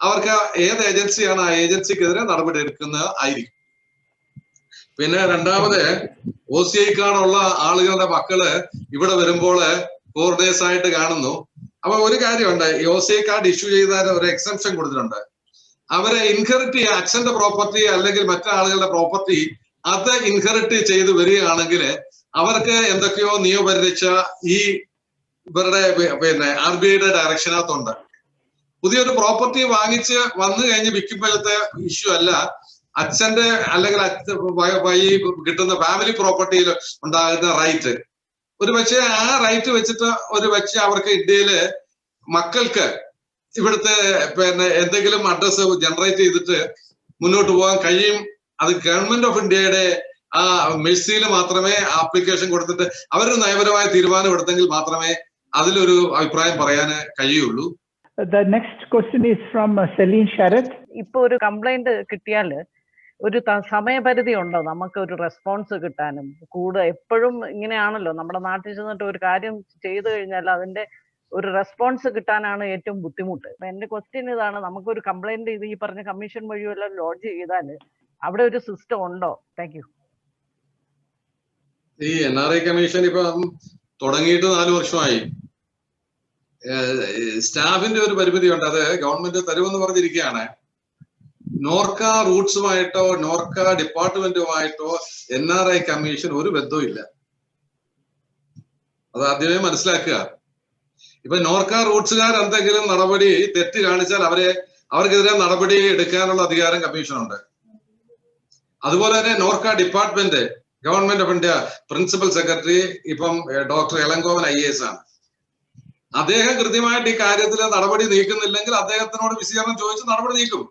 അവർക്ക് ഏത് ഏജൻസിയാണ് ആ ഏജൻസിക്കെതിരെ നടപടി എടുക്കുന്നത് ആയിരിക്കും. പിന്നെ രണ്ടാമത്, OCI കാർഡുള്ള ആളുകളുടെ മക്കള് ഇവിടെ വരുമ്പോൾ 4 days ആയിട്ട് കാണുന്നു. അപ്പൊ ഒരു കാര്യമുണ്ട്, ഈ OCI കാർഡ് ഇഷ്യൂ ചെയ്താൽ ഒരു എക്സംഷൻ കൊടുത്തിട്ടുണ്ട്. അവരെ ഇൻഹെറിറ്റ് ചെയ്യുക, അച്ഛന്റെ പ്രോപ്പർട്ടി അല്ലെങ്കിൽ മറ്റാളുകളുടെ പ്രോപ്പർട്ടി അത് ഇൻഹെറിറ്റ് ചെയ്ത് വരികയാണെങ്കിൽ അവർക്ക് എന്തൊക്കെയോ നിയമപരിരക്ഷ ഈ ഇവരുടെ RBIയുടെ ഡയറക്ഷനകത്തുണ്ട്. പുതിയൊരു പ്രോപ്പർട്ടി വാങ്ങിച്ച് വന്നു കഴിഞ്ഞ് വിൽക്കുമ്പോഴത്തെ ഇഷ്യൂ അല്ല അച്ഛന്റെ അല്ലെങ്കിൽ വഴി കിട്ടുന്ന ഫാമിലി പ്രോപ്പർട്ടിയിൽ ഉണ്ടാകുന്ന റൈറ്റ്. ഒരു പക്ഷേ ആ റൈറ്റ് വെച്ചിട്ട് ഒരു പക്ഷേ അവർക്ക് ഇന്ത്യയില് മക്കൾക്ക് ഇവിടുത്തെ എന്തെങ്കിലും അഡ്രസ് ജനറേറ്റ് ചെയ്തിട്ട് മുന്നോട്ട് പോകാൻ കഴിയും. അത് ഗവൺമെന്റ് ഓഫ് ഇന്ത്യയുടെ ആ മെഴ്സിയിൽ മാത്രമേ ആപ്ലിക്കേഷൻ കൊടുത്തിട്ട് അവരൊരു നയപരമായ തീരുമാനം എടുത്തെങ്കിൽ മാത്രമേ അതിലൊരു അഭിപ്രായം പറയാൻ കഴിയുള്ളൂ. The next question is from Celine Sharat. ഇപ്പൊ ഒരു കംപ്ലൈന്റ് കിട്ടിയാല് ഒരു സമയപരിധി ഉണ്ടോ നമുക്ക് ഒരു റെസ്പോൺസ് കിട്ടാനും? എപ്പോഴും ഇങ്ങനെയാണല്ലോ, നമ്മുടെ നാട്ടിൽ ചെന്നിട്ട് ഒരു കാര്യം ചെയ്തു കഴിഞ്ഞാൽ അതിന്റെ ഒരു റെസ്പോൺസ് കിട്ടാനാണ് ഏറ്റവും ബുദ്ധിമുട്ട്. അപ്പൊ എന്റെ ക്വസ്റ്റ്യൻ ഇതാണ്, നമുക്കൊരു കംപ്ലൈന്റ് ഇത് ഈ പറഞ്ഞ കമ്മീഷൻ വഴിയെല്ലാം ലോഡ്ജ് ചെയ്താൽ അവിടെ ഒരു സിസ്റ്റം ഉണ്ടോ? Thank you. ഈ NRI കമ്മീഷൻ ഇപ്പൊ തുടങ്ങിയിട്ട് 4 വർഷമായി. സ്റ്റാഫിന്റെ ഒരു പരിമിതി ഉണ്ട്, അത് ഗവൺമെന്റ് തരുമെന്ന് പറഞ്ഞിരിക്കുകയാണ്. നോർക്ക റൂട്ട്സുമായിട്ടോ നോർക്ക ഡിപ്പാർട്ട്മെന്റുമായിട്ടോ NRI കമ്മീഷൻ ഒരു ബന്ധവും ഇല്ല. അത് ആദ്യമേ മനസ്സിലാക്കുക. ഇപ്പൊ നോർക്ക റൂട്ട്സുകാർ എന്തെങ്കിലും നടപടി തെറ്റ് കാണിച്ചാൽ അവർക്കെതിരെ നടപടി എടുക്കാനുള്ള അധികാരം കമ്മീഷനുണ്ട്. അതുപോലെ തന്നെ Norka department government of India principal secretary ഇപ്പം ഡോക്ടർ എളങ്കോവൻ IAS ആണ്. അദ്ദേഹം കൃത്യമായിട്ട് ഈ കാര്യത്തിൽ നടപടി നീക്കുന്നില്ലെങ്കിൽ അദ്ദേഹത്തിനോട് വിശദീകരണം ചോദിച്ച് നടപടി നീക്കും.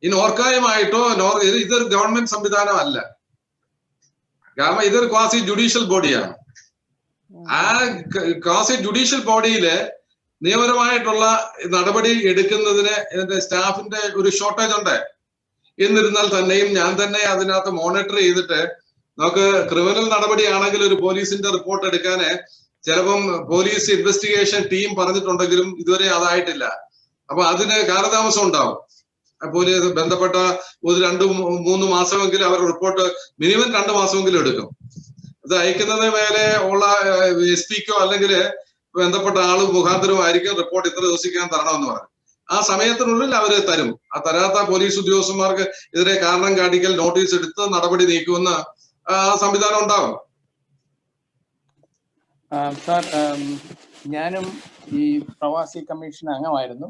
ഈ നോർക്കായുമായിട്ടോ ഇതൊരു ഗവൺമെന്റ് സംവിധാനമല്ല, കാരണം ഇതൊരു ക്വാസി ജുഡീഷ്യൽ ബോഡിയാണ്. ആ ക്വാസി ജുഡീഷ്യൽ ബോഡിയില് നിയമപരമായിട്ടുള്ള നടപടി എടുക്കുന്നതിന് ഇതിന്റെ സ്റ്റാഫിന്റെ ഒരു ഷോർട്ടേജ് ഉണ്ട്. എന്നിരുന്നാൽ തന്നെയും ഞാൻ തന്നെ അതിനകത്ത് മോണിറ്റർ ചെയ്തിട്ട് നമുക്ക് ക്രിമിനൽ നടപടിയാണെങ്കിൽ ഒരു പോലീസിന്റെ റിപ്പോർട്ട് എടുക്കാന് ചിലപ്പം പോലീസ് ഇൻവെസ്റ്റിഗേഷൻ ടീം പറഞ്ഞിട്ടുണ്ടെങ്കിലും ഇതുവരെ അതായിട്ടില്ല. അപ്പൊ അതിന് കാലതാമസം ഉണ്ടാവും. പോലീസ് ബന്ധപ്പെട്ട ഒരു 2-3 മാസമെങ്കിലും അവർ റിപ്പോർട്ട് മിനിമം 2 മാസമെങ്കിലും എടുക്കും. ഇത് അയക്കുന്നത് മേലെ ഉള്ള SPക്കോ അല്ലെങ്കിൽ ബന്ധപ്പെട്ട ആള് മുഖാന്തരമായിരിക്കും റിപ്പോർട്ട് ഇത്ര ദിവസിക്കാൻ തരണമെന്ന് പറഞ്ഞു. ആ സമയത്തിനുള്ളിൽ അവര് തരും. ആ തരാത്ത പോലീസ് ഉദ്യോഗസ്ഥന്മാർക്ക് എതിരെ കാരണം കാണിക്കൽ നോട്ടീസ് എടുത്ത് നടപടി നീക്കുമെന്ന് സംവിധാനം ഉണ്ടാവും. സാർ, ഞാനും ഈ പ്രവാസി കമ്മീഷൻ അംഗമായിരുന്നു.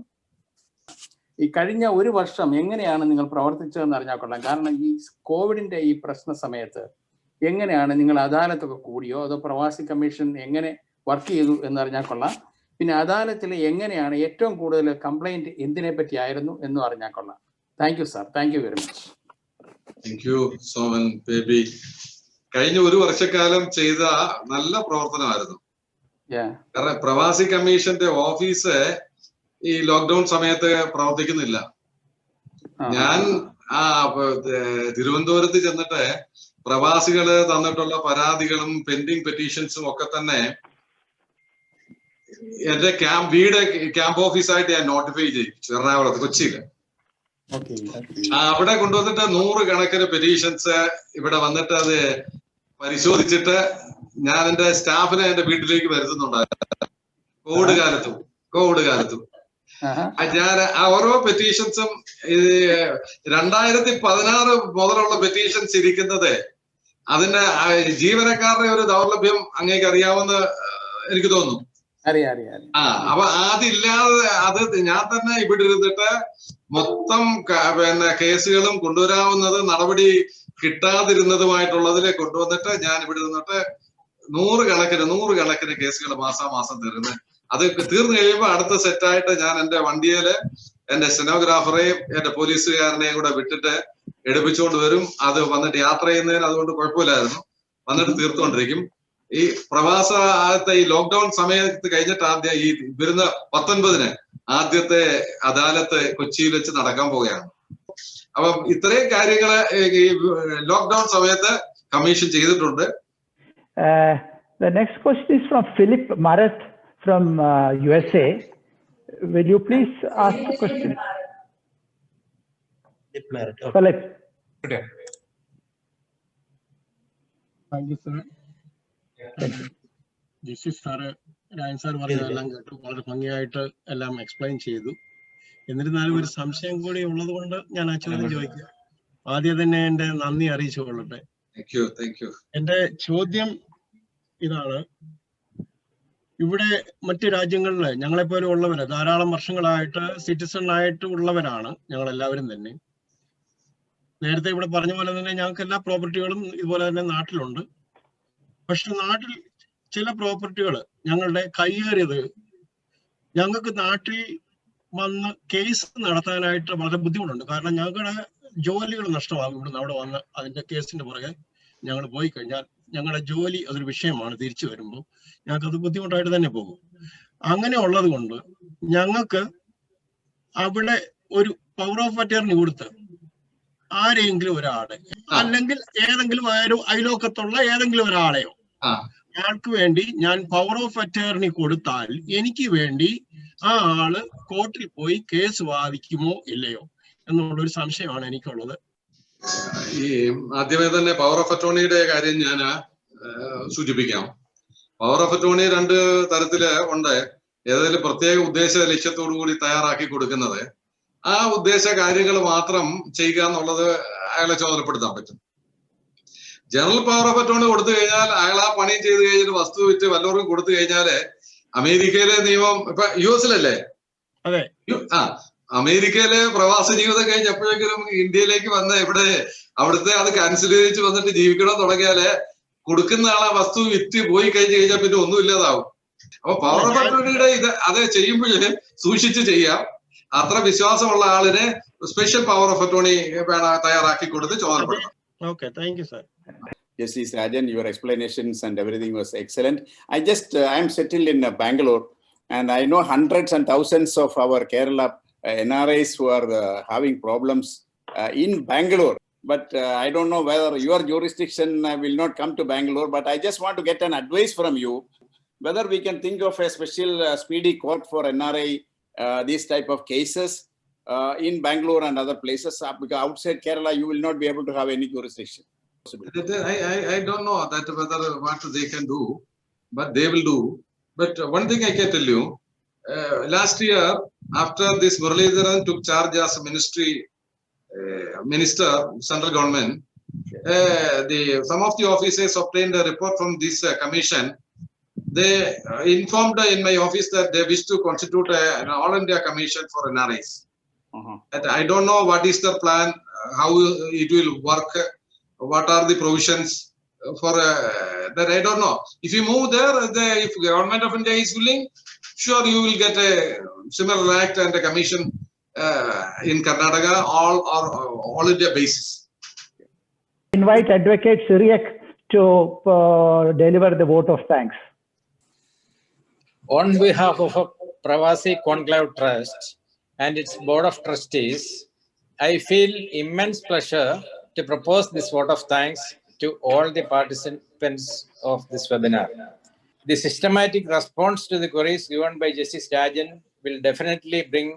ഈ കഴിഞ്ഞ 1 വർഷം എങ്ങനെയാണ് നിങ്ങൾ പ്രവർത്തിച്ചതെന്ന് അറിഞ്ഞാൽ കൊള്ളാം. കാരണം ഈ കോവിഡിന്റെ ഈ പ്രശ്ന സമയത്ത് എങ്ങനെയാണ് നിങ്ങൾ അദാലത്തൊക്കെ കൂടിയോ അതോ പ്രവാസി കമ്മീഷൻ എങ്ങനെ വർക്ക് ചെയ്തു എന്നറിഞ്ഞാൽ കൊള്ളാം. പിന്നെ അദാലത്തിൽ എങ്ങനെയാണ് ഏറ്റവും കൂടുതൽ കംപ്ലൈന്റ് എന്തിനെ പറ്റിയായിരുന്നു എന്നും അറിഞ്ഞാൽ കൊള്ളാം. Thank you sir, thank you very much. Thank you Soman baby. കഴിഞ്ഞ 1 വർഷക്കാലം ചെയ്ത നല്ല പ്രവർത്തനമായിരുന്നു. കാരണം പ്രവാസി കമ്മീഷന്റെ ഓഫീസ് ഈ ലോക്ക്ഡൌൺ സമയത്ത് പ്രവർത്തിക്കുന്നില്ല. ഞാൻ തിരുവനന്തപുരത്ത് ചെന്നിട്ട് പ്രവാസികള് തന്നിട്ടുള്ള പരാതികളും പെൻഡിങ് പെറ്റീഷൻസും ഒക്കെ തന്നെ എന്റെ ക്യാമ്പ് ഓഫീസായിട്ട് ഞാൻ നോട്ടിഫൈ ചെയ്യും. എറണാകുളത്ത്, കൊച്ചിയില്. അവിടെ കൊണ്ടുവന്നിട്ട് 100 കണക്കിന് പെറ്റീഷൻസ് ഇവിടെ വന്നിട്ട് അത് പരിശോധിച്ചിട്ട് ഞാൻ എന്റെ സ്റ്റാഫിനെ എന്റെ വീട്ടിലേക്ക് വരുത്തുന്നുണ്ടായിരുന്നു. കോവിഡ് കാലത്തും ഞാൻ ഓരോ പെറ്റീഷൻസും 2016 മുതലുള്ള പെറ്റീഷൻസ് ഇരിക്കുന്നത് അതിന്റെ ജീവനക്കാരുടെ ഒരു ദൗർലഭ്യം അങ്ങേക്ക് അറിയാവുന്ന എനിക്ക് തോന്നുന്നു. അപ്പൊ അതില്ലാതെ അത് ഞാൻ തന്നെ ഇവിടെ ഇരുന്നിട്ട് മൊത്തം കേസുകളും കൊണ്ടുവരാവുന്നത് നടപടി കിട്ടാതിരുന്നതുമായിട്ടുള്ളതിലെ കൊണ്ടുവന്നിട്ട് ഞാൻ ഇവിടെ നിന്നിട്ട് 100 കണക്കിന് കേസുകൾ മാസാമാസം തരുന്നത്. അത് തീർന്നു കഴിയുമ്പോൾ അടുത്ത സെറ്റായിട്ട് ഞാൻ എന്റെ വണ്ടിയില് എന്റെ സ്റ്റെനോഗ്രാഫറെയും എന്റെ പോലീസുകാരനെയും കൂടെ വിട്ടിട്ട് എടുപ്പിച്ചുകൊണ്ട് വരും. അത് വന്നിട്ട് യാത്ര ചെയ്യുന്നതിന് അതുകൊണ്ട് കുഴപ്പമില്ലായിരുന്നു, വന്നിട്ട് തീർത്തുകൊണ്ടിരിക്കും. ഈ പ്രവാസത്തെ ഈ ലോക്ക്ഡൌൺ സമയത്ത് കഴിഞ്ഞിട്ട് ആദ്യം ഈ വരുന്ന 19-ന് ആദ്യത്തെ അദാലത്ത് കൊച്ചിയിൽ വെച്ച് നടക്കാൻ പോവുകയാണ്. അപ്പം ഇത്രയും കാര്യങ്ങള് ഈ ലോക്ക്ഡൌൺ സമയത്ത് കമ്മീഷൻ ചെയ്തിട്ടുണ്ട്. The next question is from Philip Marat from USA. Will you please ask the question? Philip. Thank you sir. Justice sir Rajan sir പറഞ്ഞതെല്ലാം കേട്ടു, വളരെ ഭംഗിയായിട്ട് എല്ലാം എക്സ്പ്ലെയിൻ ചെയ്തു. എന്നിരുന്നാലും ഒരു സംശയം കൂടി ഉള്ളത് കൊണ്ട് ഞാൻ ആ ചോദ്യം ചോദിക്കുക. ആദ്യം തന്നെ എന്റെ നന്ദി അറിയിച്ചു കൊള്ളട്ടെ. എന്റെ ചോദ്യം ഇതാണ്, ഇവിടെ മറ്റു രാജ്യങ്ങളിൽ ഞങ്ങളെപ്പോലെ ഉള്ളവര് ധാരാളം വർഷങ്ങളായിട്ട് സിറ്റിസൺ ആയിട്ട് ഉള്ളവരാണ് ഞങ്ങൾ എല്ലാവരും തന്നെ. നേരത്തെ ഇവിടെ പറഞ്ഞ പോലെ തന്നെ ഞങ്ങൾക്ക് എല്ലാ പ്രോപ്പർട്ടികളും ഇതുപോലെ തന്നെ നാട്ടിലുണ്ട്. പക്ഷെ നാട്ടിൽ ചില പ്രോപ്പർട്ടികൾ ഞങ്ങളുടെ കൈയേറിയത് ഞങ്ങൾക്ക് നാട്ടിൽ വന്ന് കേസ് നടത്താനായിട്ട് വളരെ ബുദ്ധിമുട്ടുണ്ട്. കാരണം ഞങ്ങളുടെ ജോലികൾ നഷ്ടമാകും. ഇവിടുന്ന് അവിടെ വന്ന് അതിന്റെ കേസിന്റെ പുറകെ ഞങ്ങൾ പോയി കഴിഞ്ഞാൽ ഞങ്ങളുടെ ജോലി അതൊരു വിഷയമാണ്. തിരിച്ചു വരുമ്പോൾ ഞങ്ങൾക്കത് ബുദ്ധിമുട്ടായിട്ട് തന്നെ പോകും. അങ്ങനെ ഉള്ളത് കൊണ്ട് ഞങ്ങൾക്ക് അവിടെ ഒരു പവർ ഓഫ് അറ്റേർണി കൊടുത്ത് ആരെങ്കിലും ഒരാളെ, അല്ലെങ്കിൽ ഏതെങ്കിലും ഒരു അയലോക്കത്തുള്ള ഏതെങ്കിലും ഒരാളെയോ ആൾക്ക് വേണ്ടി ഞാൻ പവർ ഓഫ് അറ്റേർണി കൊടുത്താൽ എനിക്ക് വേണ്ടി ആ ആള് കോർട്ടിൽ പോയി കേസ് വാദിക്കുമോ ഇല്ലയോ എന്നുള്ളൊരു സംശയമാണ് എനിക്കുള്ളത്. ഈ ആദ്യമേ തന്നെ പവർ ഓഫ് അറ്റോർണിയുടെ കാര്യം ഞാൻ സൂചിപ്പിക്കാം. പവർ ഓഫ് അറ്റോർണി രണ്ട് തരത്തില് ഉണ്ട്. ഏതെങ്കിലും പ്രത്യേക ഉദ്ദേശ ലക്ഷ്യത്തോടു കൂടി തയ്യാറാക്കി കൊടുക്കുന്നത്, ആ ഉദ്ദേശ കാര്യങ്ങൾ മാത്രം ചെയ്യുക എന്നുള്ളത് അയാളെ ചുമതലപ്പെടുത്താൻ പറ്റും. ജനറൽ പവർ ഓഫ് അറ്റോർണി കൊടുത്തു കഴിഞ്ഞാൽ അയാൾ ആ പണി ചെയ്ത് കഴിഞ്ഞിട്ട് വസ്തു വിറ്റ് വല്ലവർക്കും കൊടുത്തു കഴിഞ്ഞാല് അമേരിക്കയിലെ നിയമം ഇപ്പൊ US-ലല്ലേ, അമേരിക്കയിലെ പ്രവാസ ജീവിതം കഴിഞ്ഞ് എപ്പോഴെങ്കിലും ഇന്ത്യയിലേക്ക് വന്ന് ഇവിടെ അവിടുത്തെ അത് ക്യാൻസൽ ചെയ്ത് വന്നിട്ട് ജീവിക്കണം തുടങ്ങിയാല് കൊടുക്കുന്ന ആളെ വസ്തു വിറ്റ് പോയി കഴിഞ്ഞാൽ പിന്നെ ഒന്നും ഇല്ലാതാവും. അപ്പൊ പവർ ഓഫ് അറ്റോർണിയുടെ ഇത് അത് ചെയ്യുമ്പോഴേ സൂക്ഷിച്ച് ചെയ്യാം. അത്ര വിശ്വാസമുള്ള ആളിന് സ്പെഷ്യൽ പവർ ഓഫ് അറ്റോർണി തയ്യാറാക്കി കൊടുത്ത് ചുമതലപ്പെടുത്താം. Okay, thank you, sir. Justice Rajan, your explanations and everything was excellent. I am settled in Bangalore, and I know hundreds and thousands of our Kerala NRIs who are having problems in Bangalore. But I don't know whether your jurisdiction will not come to Bangalore, but I just want to get an advice from you, whether we can think of a special speedy court for NRI, these type of cases in Bangalore and other places, because outside Kerala, you will not be able to have any jurisdiction. I don't know that whether what they can do, but they will do. But one thing I can tell you, last year, after this Muralidharan took charge as minister, central government, some of the officers obtained a report from this commission. They informed in my office that they wish to constitute an all India commission for NRIs. I don't know what is the plan, how it will work, what are the provisions for that. I don't know. If you move there, if government of India is willing, sure you will get a similar act and a commission in Karnataka, all India basis. Invite Advocate Syriac to deliver the vote of thanks. On behalf of Pravasi Conclave Trust and its Board of Trustees, I feel immense pleasure to propose this vote of thanks to all the participants of this webinar. The systematic response to the queries given by Justice Rajan will definitely bring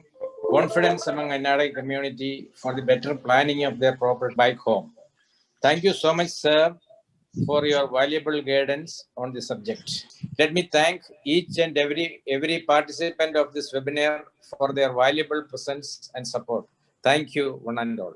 confidence among NRI community for the better planning of their property back home. Thank you so much, sir, for your valuable guidance on the subject. Let me thank each and every participant of this webinar for their valuable presence and support. Thank you, one and all.